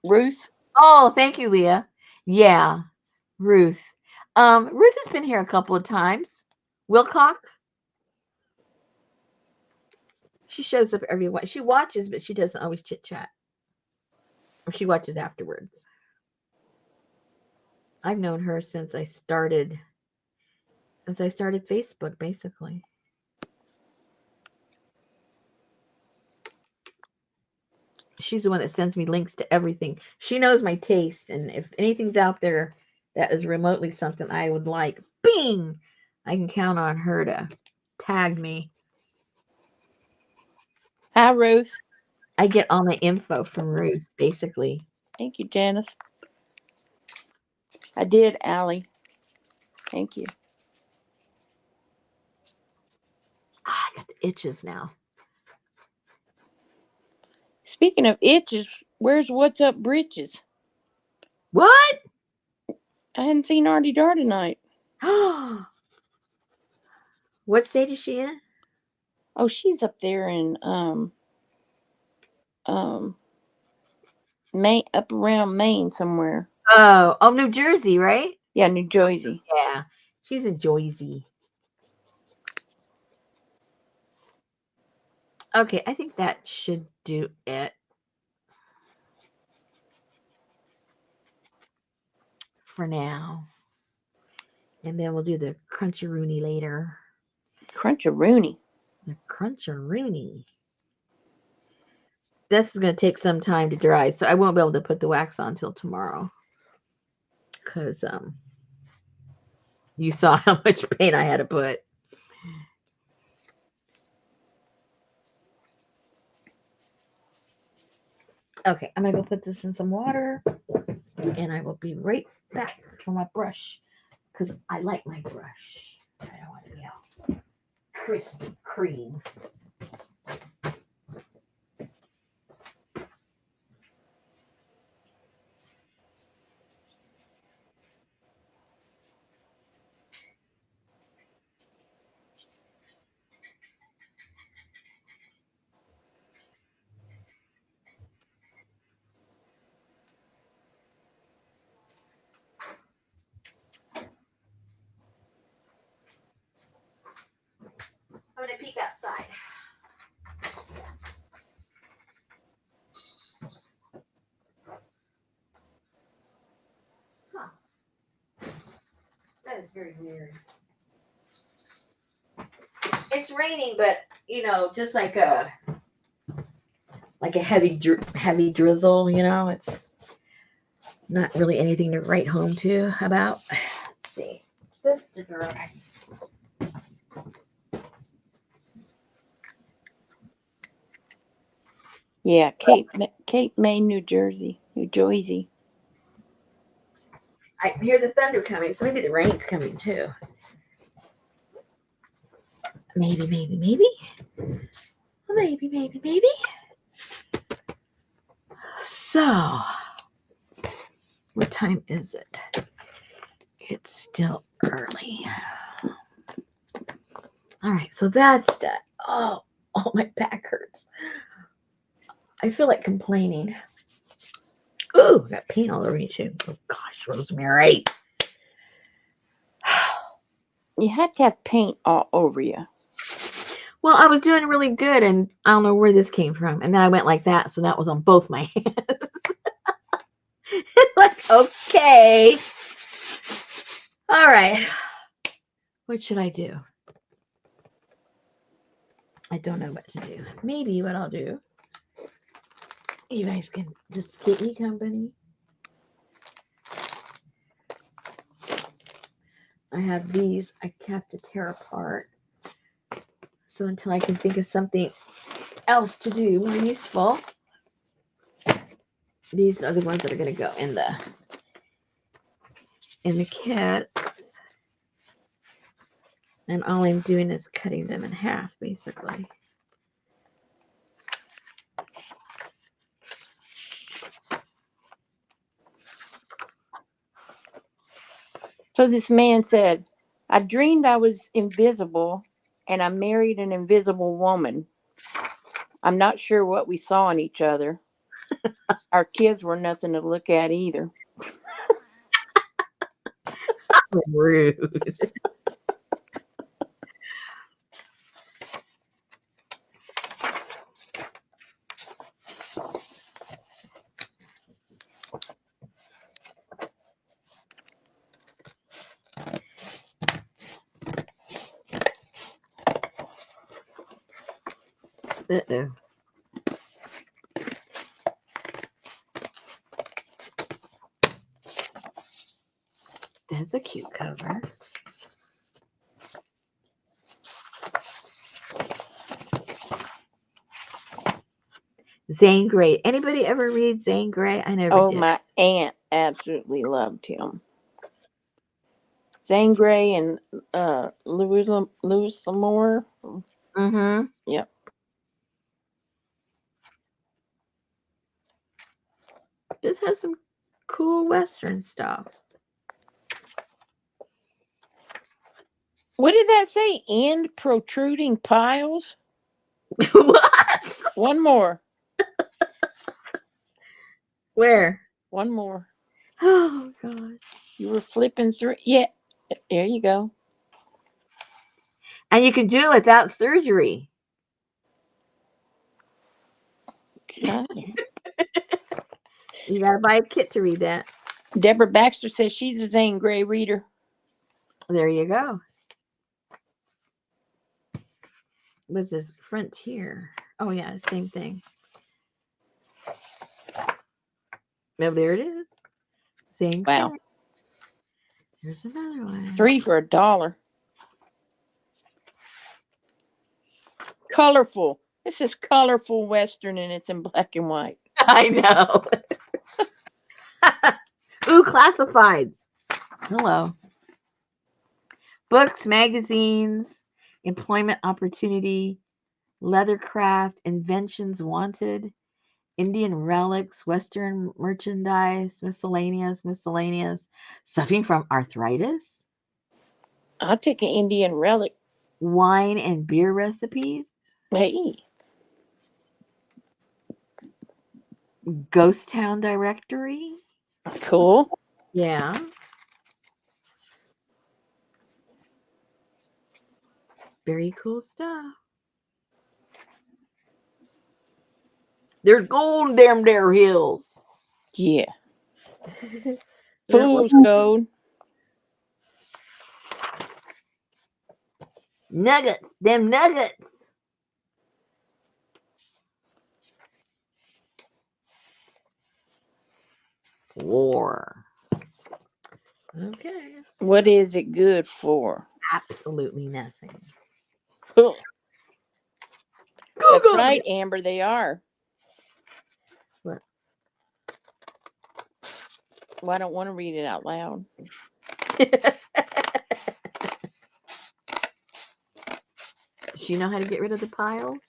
Ruth? Oh, thank you, Leah. Yeah, Ruth. Ruth has been here a couple of times. Wilcock. She shows up every once. She watches, but she doesn't always chit chat. Or she watches afterwards. I've known her since I started Facebook, basically. She's the one that sends me links to everything. She knows my taste, and if anything's out there that is remotely something I would like, bing, I can count on her to tag me. Hi, Ruth. I get all my info from Ruth, basically. Thank you, Janice. I did, Allie. Thank you. I got the itches now. Speaking of itches, where's What's Up Britches? What? I hadn't seen Artie Dar tonight. What state is she in? Oh, she's up there in Maine, up around Maine somewhere. Oh, New Jersey, right? Yeah, New Jersey. Yeah, she's in Jersey. Okay, I think that should do it for now. And then we'll do the cruncharoony later. Cruncharoony. The cruncharoony. This is going to take some time to dry, so I won't be able to put the wax on until tomorrow. Because you saw how much paint I had to put. Okay, I'm going to go put this in some water, and I will be right back for my brush, because I like my brush. I don't want to be all crispy cream. I'm going to peek outside. Huh. That is very weird. It's raining, but just like a heavy drizzle. It's not really anything to write home to about. Let's see. This to dry. Yeah, Cape May, New Jersey. I hear the thunder coming, so maybe the rain's coming too. Maybe. Maybe. So, what time is it? It's still early. All right, so that's done. Oh, my back hurts. I feel like complaining. Ooh, got paint all over me too. Oh gosh, Rosemary. You had to have paint all over you. Well, I was doing really good, and I don't know where this came from. And then I went like that, so that was on both my hands. Like, okay. All right. What should I do? I don't know what to do. Maybe what I'll do, you guys can just keep me company. I have these I have to tear apart. So until I can think of something else to do more useful, these are the ones that are going to go in the kits. And all I'm doing is cutting them in half, basically. So this man said, I dreamed I was invisible and I married an invisible woman. I'm not sure what we saw in each other. Our kids were nothing to look at either. Rude. Uh-oh. That's a cute cover. Zane Grey. Anybody ever read Zane Grey? I never Oh, did. my aunt absolutely loved him. Zane Grey and Louis L'Amour. Mm-hmm. Yep. This has some cool Western stuff. What did that say? And protruding piles? What? One more. Where? One more. Oh, God. You were flipping through. Yeah. There you go. And you can do it without surgery. Okay. You gotta buy a kit to read that. Deborah Baxter says she's a Zane Grey reader. There you go. What's this? Frontier. Oh, yeah, same thing. Oh, there it is. Same Wow. kit. Here's another one. 3 for $1. Colorful. This is colorful Western and it's in black and white. I know. Ooh, classifieds. Hello. Books, magazines, employment opportunity, leathercraft, inventions wanted, Indian relics, Western merchandise, miscellaneous, suffering from arthritis, I'll take an Indian relic. wine and beer recipes, Hey. ghost town directory. Cool. Yeah. Very cool stuff. There's gold in them there hills. Yeah. There Fool's was gold. nuggets, them nuggets. War. Okay. What is it good for? Absolutely nothing. Cool. That's Google. right, Amber, they are. What? Well, I don't want to read it out loud. Does she know how to get rid of the piles?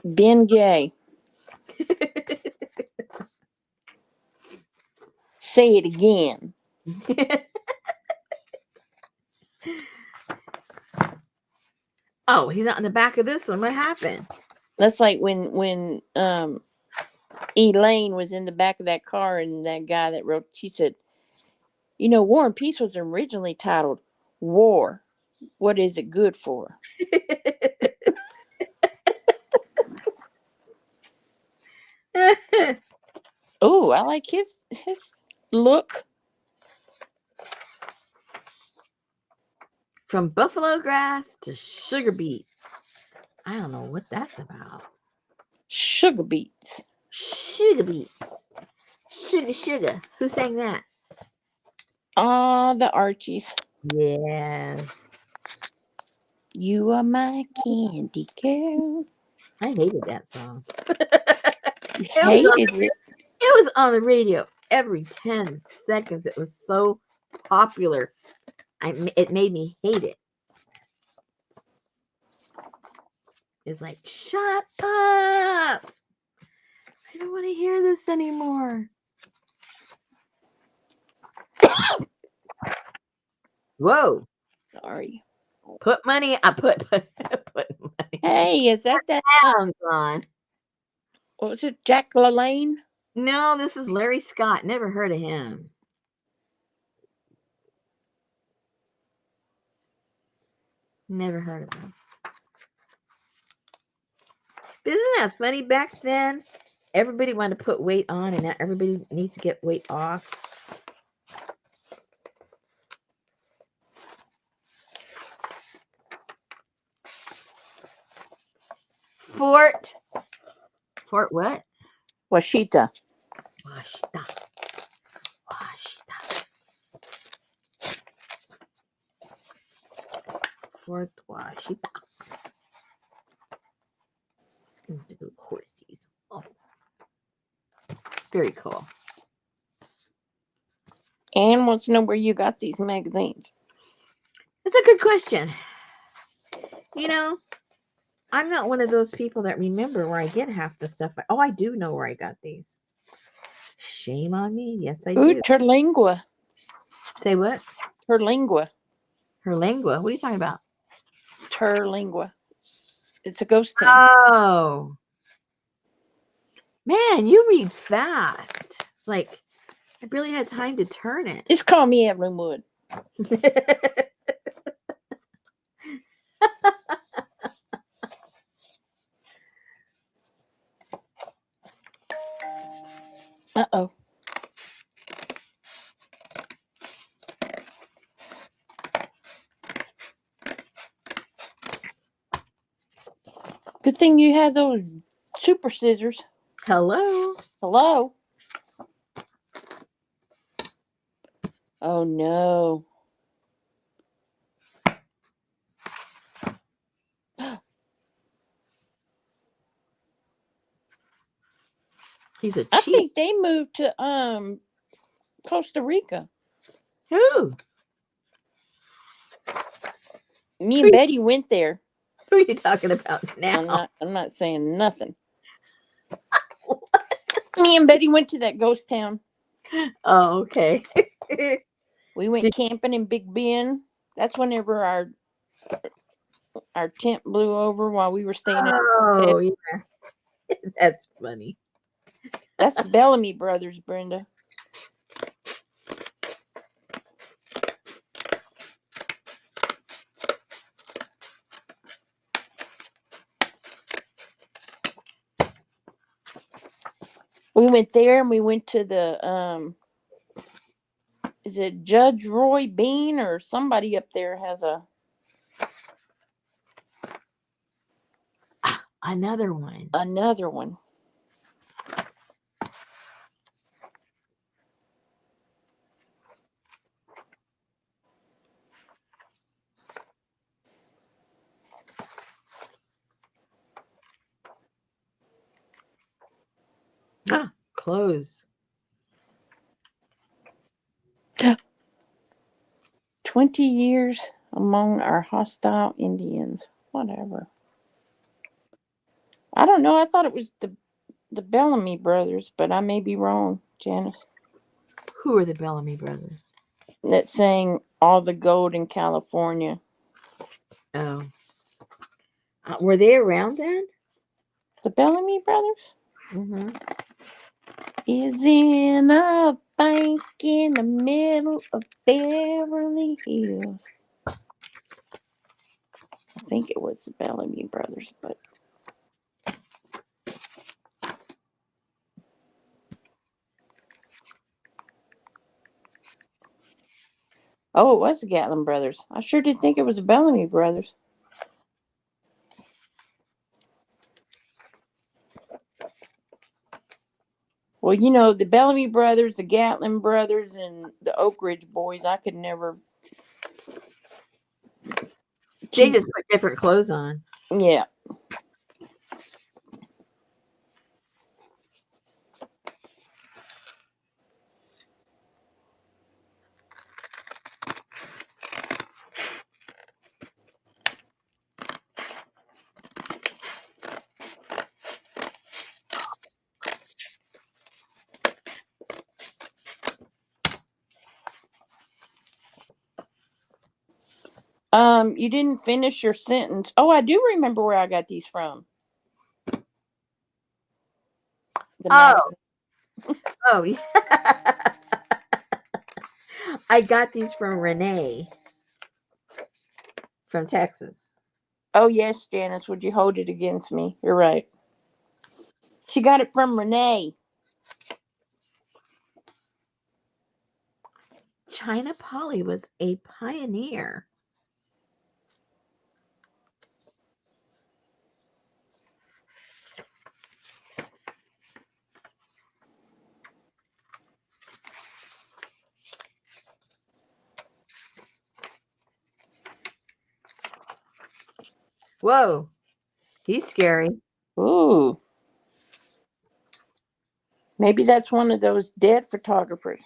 Ben Gay. Say it again. Oh, he's not in the back of this one. What happened? That's like when Elaine was in the back of that car and that guy that wrote, she said, War and Peace was originally titled War. What is it good for? Oh, I like his look. From buffalo grass to sugar beet. I don't know what that's about. Sugar beets. Sugar beets. Sugar, sugar. Who sang that? Ah, the Archies. Yes. You are my candy girl. I hated that song. You It was on, hated it. it was on the radio every 10 seconds. It was so popular. It made me hate it. It's like, shut up. I don't want to hear this anymore. Whoa. Sorry. Put money. I put money. Hey, is that Pounds on. what was it, Jack LaLanne? No, this is Larry Scott. Never heard of him. Never heard of him. But isn't that funny? Back then, everybody wanted to put weight on, and now everybody needs to get weight off. Fort what? Washita. Washita. Fort Washita. The horsies. Oh. Very cool. Anne wants to know where you got these magazines. That's a good question. You know, I'm not one of those people that remember where I get half the stuff. Oh, I do know where I got these. Shame on me. Yes, I Ooh, do. Terlingua. Say what? Terlingua. Her lingua. What are you talking about? Terlingua. It's a ghost town. Oh. Man, you read fast. Like, I barely had time to turn it. Just call me Evelyn Wood. Uh-oh. Good thing you had those super scissors. Hello. Hello? Oh, no. He's a I cheat. think they moved to Costa Rica. Who? Me and Betty went there. Who are you talking about now? I'm not saying nothing. Me and Betty went to that ghost town. Oh, okay. We went camping in Big Bend. That's whenever our tent blew over while we were staying in. Oh, yeah. That's funny. That's the Bellamy brothers, Brenda. We went there and we went to the is it Judge Roy Bean or somebody up there has a Another one. another one. Ah, clothes. 20 years among our hostile Indians. Whatever. I don't know. I thought it was the Bellamy brothers, but I may be wrong, Janice. Who are the Bellamy brothers? That sang All the Gold in California. Oh. Were they around then? The Bellamy brothers? Mm-hmm. Is in a bank in the middle of Beverly Hills. think it was the Bellamy brothers, but oh, it was the Gatlin brothers. I sure did think it was the Bellamy brothers. Well, you know, the Bellamy brothers, the Gatlin brothers, and the Oak Ridge boys, I could never They keep. just put different clothes on. Yeah. You didn't finish your sentence. Oh, I do remember where I got these from. The Oh, magazine. oh, yeah. I got these from Renee from Texas. Oh yes, Janice, would you hold it against me? You're right. She got it from Renee. China Polly was a pioneer. Whoa, he's scary. Ooh. Maybe that's one of those dead photographers.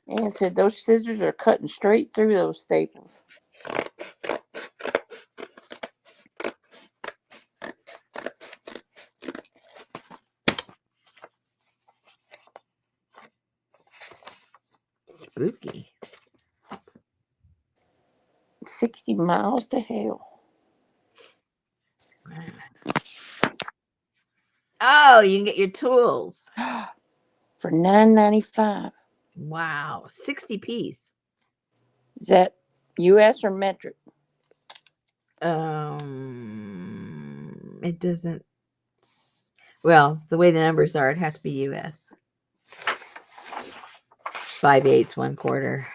And said those scissors are cutting straight through those staples. Spooky. 60 miles to hell. Oh, you can get your tools. For $9.95. Wow, 60 piece. Is that US or metric? It doesn't. Well, the way the numbers are, it'd have to be US. 5/8, 1/4.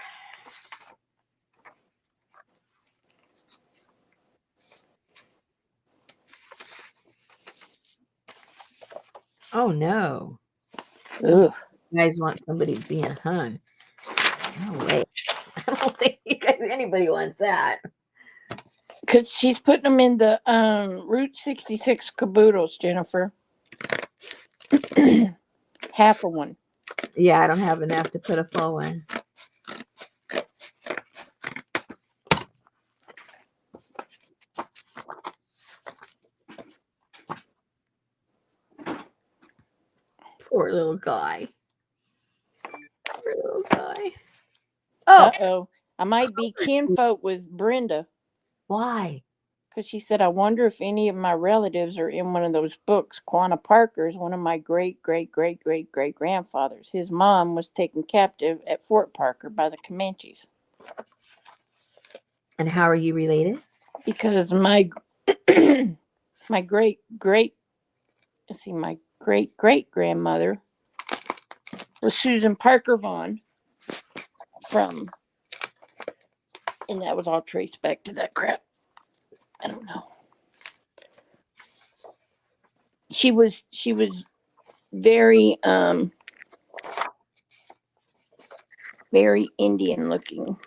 Oh no. Ugh. You guys want somebody being hung. No way. I don't think anybody wants that. Because she's putting them in the Route 66 caboodles, Jennifer. Half of one. Yeah, I don't have enough to put a full one. Poor little guy. Poor little guy. Oh, Uh-oh. I might be kinfolk with Brenda. why? Because she said, I wonder if any of my relatives are in one of those books. Quanah Parker is one of my great, great, great, great, great grandfathers. His mom was taken captive at Fort Parker by the Comanches. And how are you related? Because my great, great, let's see, my great, great grandmother was Susan Parker Vaughn from, and that was all traced back to that crap. I don't know. She was very very Indian looking.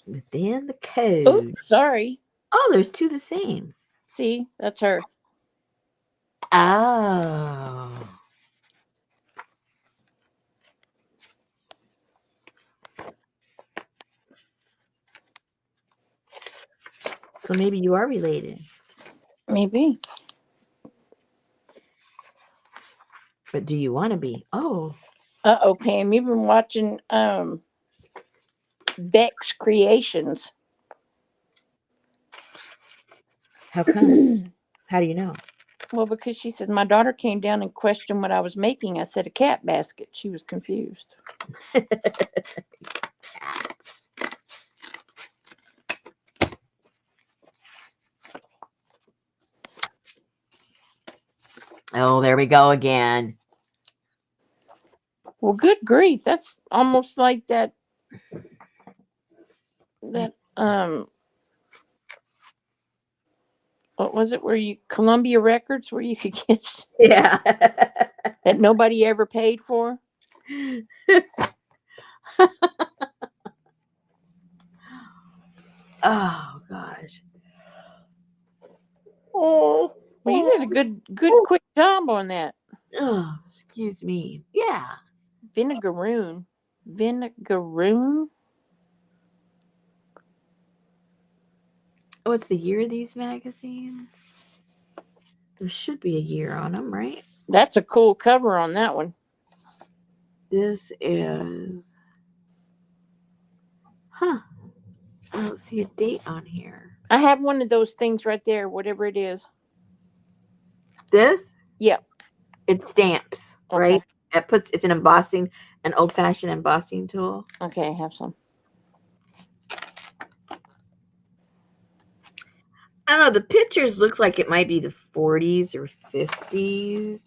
Within the Oh, code. sorry. Oh, there's two the same. See, that's her. Oh. So maybe you are related. Maybe. But do you want to be? Oh, Uh-oh, Pam, you've been watching Beck's Creations. how come? How do you know? Well, because she said my daughter came down and questioned what I was making. I said a cat basket. She was confused. Oh, there we go again. Well, good grief, that's almost like that what was it where you Columbia Records where you could get Yeah. that nobody ever paid for. Oh gosh. Oh, Well, you did a good quick job on that. oh, excuse me. Yeah. Vinegaroon. Vinegaroon? What's the year of these magazines? There should be a year on them, right? That's a cool cover on that one. This is, huh? I don't see a date on here. I have one of those things right there, whatever it is. This, Yep. it stamps, Okay. right? It's an embossing, an old fashioned embossing tool. Okay, I have some. I don't know. The pictures look like it might be the 40s or 50s.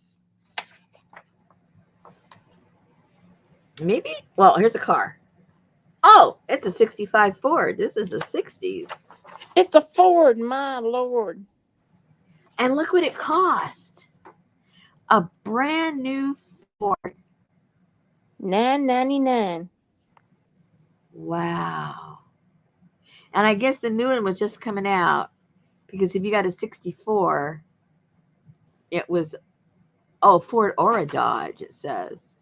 Maybe. Well, here's a car. Oh, it's a 65 Ford. This is the 60s. It's a Ford, my lord. And look what it cost. A brand new Ford. $9.99. Wow. And I guess the new one was just coming out because if you got a 64, it was, oh, Ford or a Dodge, it says.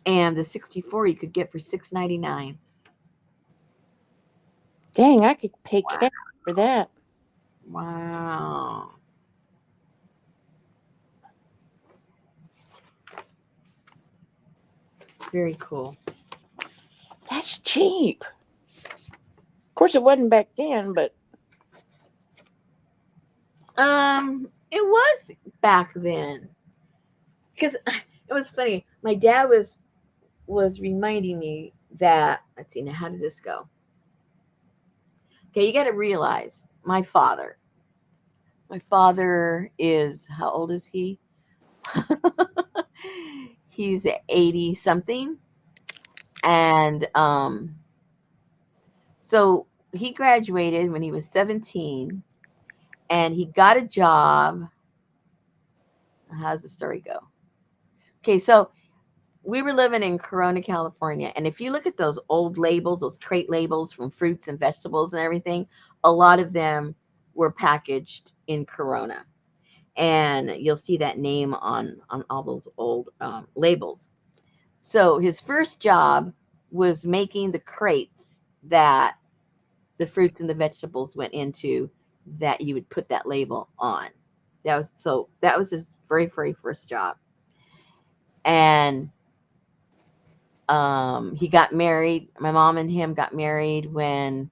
And the 64 you could get for $6.99. Dang, I could pay Wow. cash for that. Wow. Very cool. That's cheap. Of course, it wasn't back then, but It was back then because it was funny. My dad was reminding me that, let's see now, how did this go? Okay, you got to realize my father is, how old is he? He's 80 something. And so he graduated when he was 17 and he got a job. How does the story go? Okay, so we were living in Corona, California. And if you look at those old labels, those crate labels from fruits and vegetables and everything, a lot of them were packaged in Corona. And you'll see that name on all those old labels. So his first job was making the crates that the fruits and the vegetables went into that you would put that label on. That was his very first job. And he got married. My mom and him got married when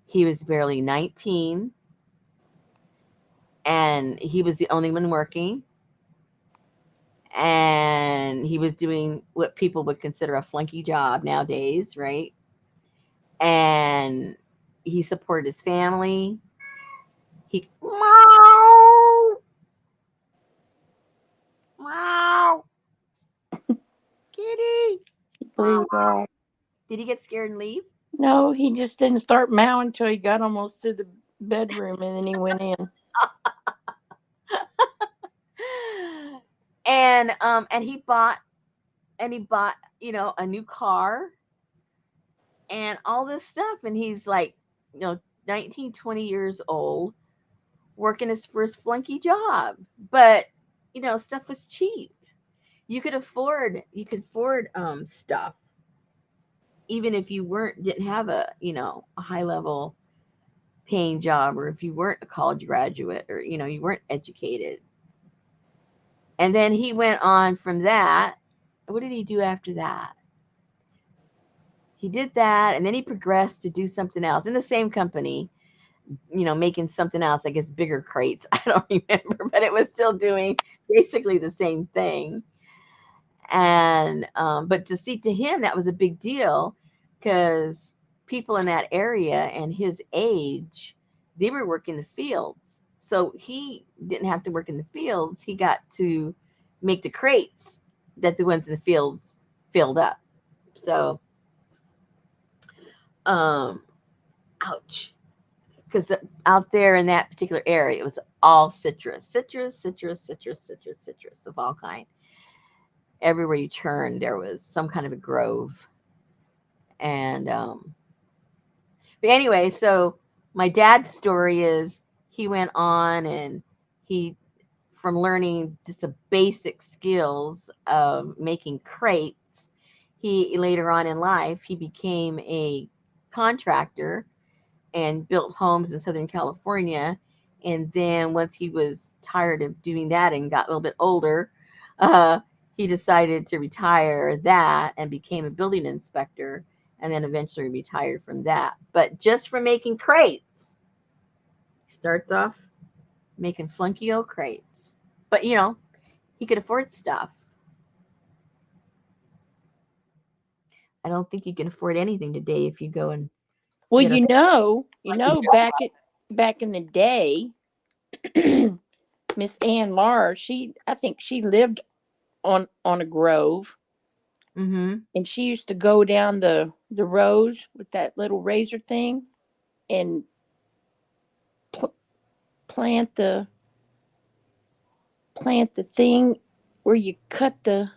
he was barely 19, and he was the only one working. And he was doing what people would consider a flunky job nowadays, right? And he supported his family. He meow meow kitty. blew it off. Did he get scared and leave? No, he just didn't start mowing until he got almost to the bedroom, and then he went in. And he bought a new car and all this stuff, and he's like 19, 20 years old working his first flunky job, but stuff was cheap. You could afford stuff even if you didn't have a high level paying job, or if you weren't a college graduate, or you weren't educated. And then he went on from that. What did he do after that? He did that, and then he progressed to do something else in the same company, making something else, I guess bigger crates. I don't remember, but it was still doing basically the same thing. And but to him that was a big deal because people in that area and his age, they were working the fields, so he didn't have to work in the fields. He got to make the crates that the ones in the fields filled up. So um ouch, because out there in that particular area it was all citrus of all kind. Everywhere you turned there was some kind of a grove. And but anyway, so my dad's story is he went on and he, from learning just the basic skills of making crates, he later on in life he became a contractor and built homes in Southern California. And then once he was tired of doing that and got a little bit older, uh, he decided to retire that and became a building inspector, and then eventually retired from that. But just from making crates, he starts off making flunky old crates. But he could afford stuff. I don't think you can afford anything today if you go and Well, get a back in the day, Miss Ann Lar, I think she lived on a grove, mm-hmm. and she used to go down the rows with that little razor thing and pl- plant the thing where you cut the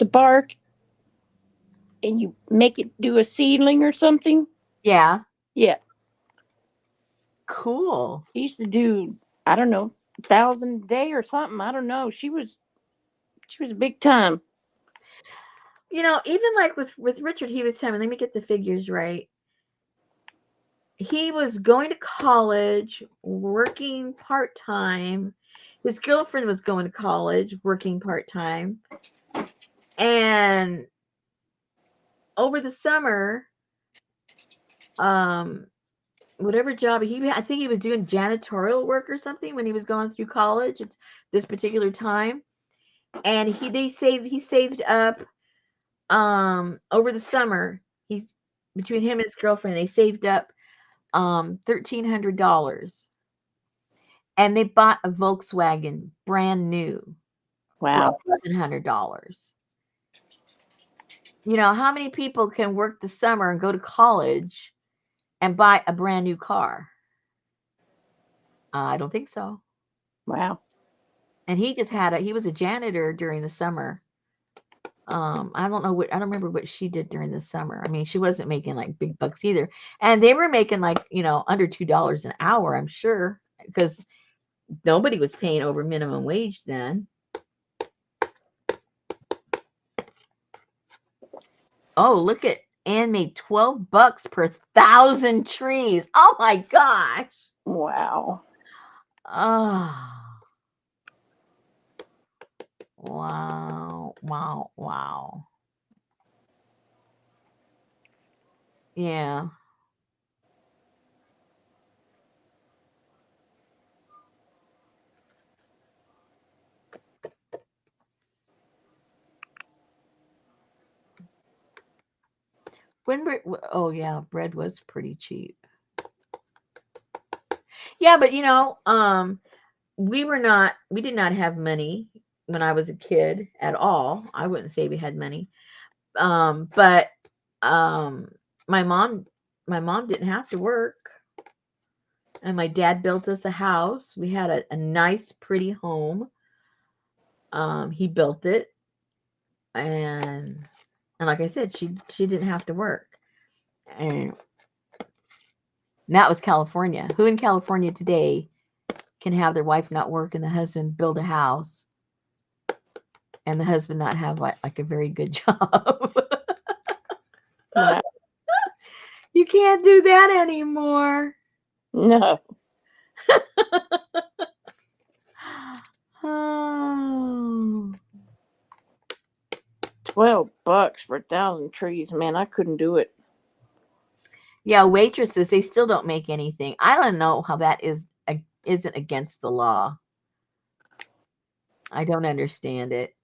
bark and you make it do a seedling or something. Yeah, Yeah, cool. she used to do, I don't know, 1,000 a day or something. I don't know. She was a big time. Even like with Richard, he was telling me, let me get the figures right. He was going to college, working part time. His girlfriend was going to college, working part time. And over the summer, um, whatever job I think he was doing janitorial work or something when he was going through college at this particular time. And he saved up over the summer. He's Between him and his girlfriend, they saved up $1,300, and they bought a Volkswagen brand new for Wow. $1,100. How many people can work the summer and go to college and buy a brand new car? I don't think so. Wow. And he was a janitor during the summer. I don't remember what she did during the summer. I mean, she wasn't making like big bucks either. And they were making like, under $2 an hour, I'm sure, because nobody was paying over minimum wage then. Oh, look at Ann made $12 per 1,000 trees. Oh my gosh. Wow. Oh, wow, wow, wow. Yeah. Oh yeah, bread was pretty cheap. Yeah, but we did not have money when I was a kid at all. I wouldn't say we had money. But um my mom my mom didn't have to work, and my dad built us a house. We had a nice pretty home. He built it, and like I said, she didn't have to work. And that was California. Who in California today can have their wife not work and the husband build a house and the husband not have like a very good job? Wow. You can't do that anymore. No. $12 for 1,000 trees, man. I couldn't do it. Yeah, waitresses, they still don't make anything. I don't know how that isn't against the law. I don't understand it.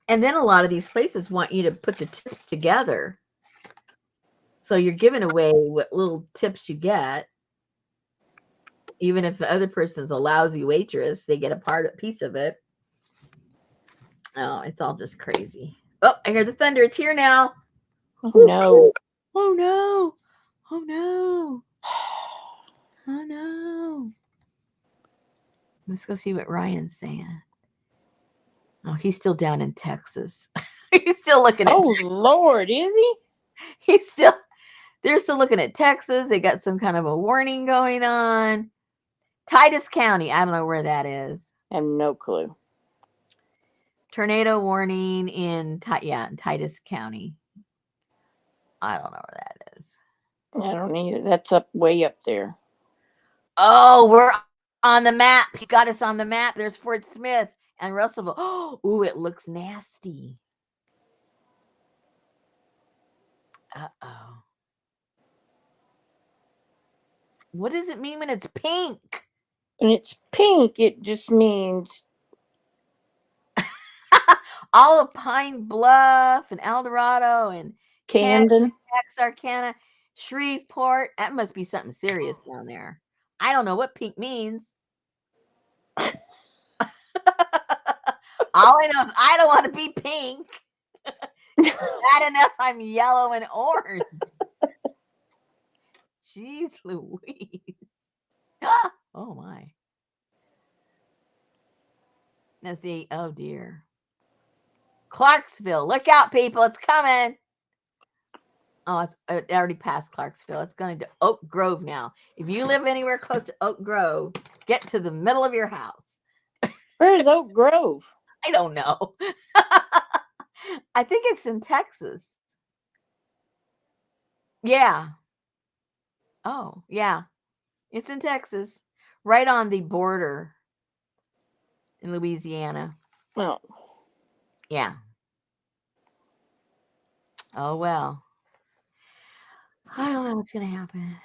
And then a lot of these places want you to put the tips together. So you're giving away what little tips you get. Even if the other person's a lousy waitress, they get a piece of it. Oh, it's all just crazy. Oh, I hear the thunder. It's here now. Oh no. Oh no. Oh no. Oh no. Let's go see what Ryan's saying. Oh, he's still down in Texas. He's still looking at. Oh Lord, is he? He's still. They're still looking at Texas. They got some kind of a warning going on. Titus County. I don't know where that is. I have no clue. Tornado warning in Titus County. I don't know where that is. I don't either. That's way up there. Oh, we're on the map. He got us on the map. There's Fort Smith and Russellville. Oh, ooh, it looks nasty. Uh-oh. What does it mean when it's pink? When it's pink, it just means all of Pine Bluff and El Dorado and Camden. Texarkana, Shreveport. That must be something serious down there. I don't know what pink means. All I know is I don't want to be pink. Bad enough I'm yellow and orange. Jeez Louise. Oh my. Let's see. Oh dear. Clarksville. Look out, people. It's coming. Oh, it already passed Clarksville. It's going to Oak Grove now. If you live anywhere close to Oak Grove, get to the middle of your house. Where is Oak Grove? I don't know. I think it's in Texas. Yeah. Oh, yeah. It's in Texas, right on the border in Louisiana. Oh. Yeah. Oh, well. I don't know what's going to happen.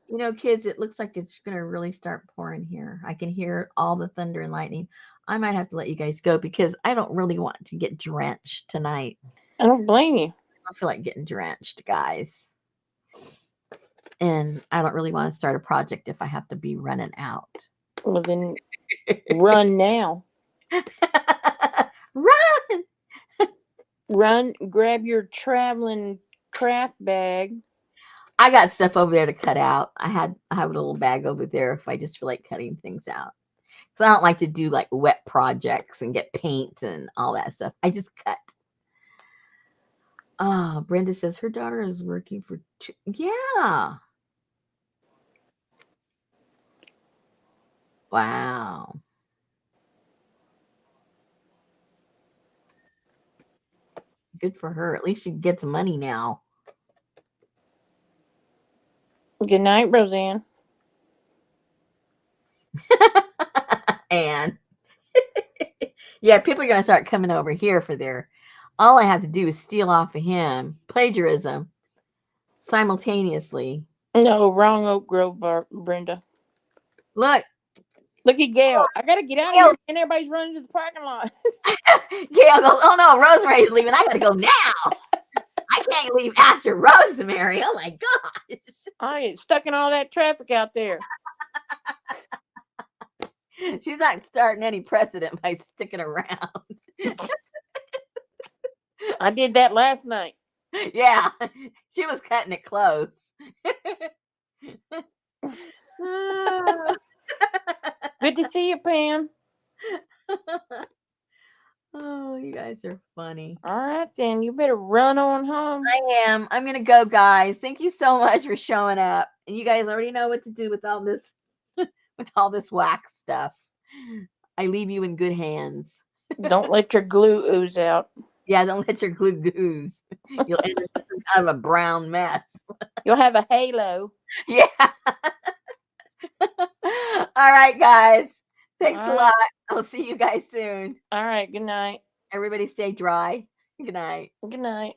You know, kids, it looks like it's going to really start pouring here. I can hear all the thunder and lightning. I might have to let you guys go because I don't really want to get drenched tonight. I don't blame you. I don't feel like getting drenched, guys. And I don't really want to start a project if I have to be running out. Well, then run now. Run! Run, grab your traveling craft bag. I got stuff over there to cut out. I have a little bag over there if I just feel like cutting things out. Because I don't like to do like wet projects and get paint and all that stuff. I just cut. Oh, Brenda says her daughter is working for yeah. Wow. Good for her. At least she gets money now. Good night, Roseanne. And yeah, people are going to start coming over here for their. All I have to do is steal off of him. Plagiarism simultaneously. No, wrong Oak Grove, Brenda. Look at Gail. I got to get out of here, man. Everybody's running to the parking lot. Gail goes, oh no, Rosemary's leaving. I got to go now. I can't leave after Rosemary. Oh my gosh. I get stuck in all that traffic out there. She's not starting any precedent by sticking around. I did that last night. Yeah, she was cutting it close. Good to see you, Pam. Oh, you guys are funny. All right, then. You better run on home. I am. I'm going to go, guys. Thank you so much for showing up. And you guys already know what to do with all this wax stuff. I leave you in good hands. Don't let your glue ooze out. Yeah, don't let your glue ooze. You'll end up with kind of a brown mess. You'll have a halo. Yeah. All right, guys. Thanks a All right. lot. I'll see you guys soon. All right. Good night. Everybody stay dry. Good night. Good night.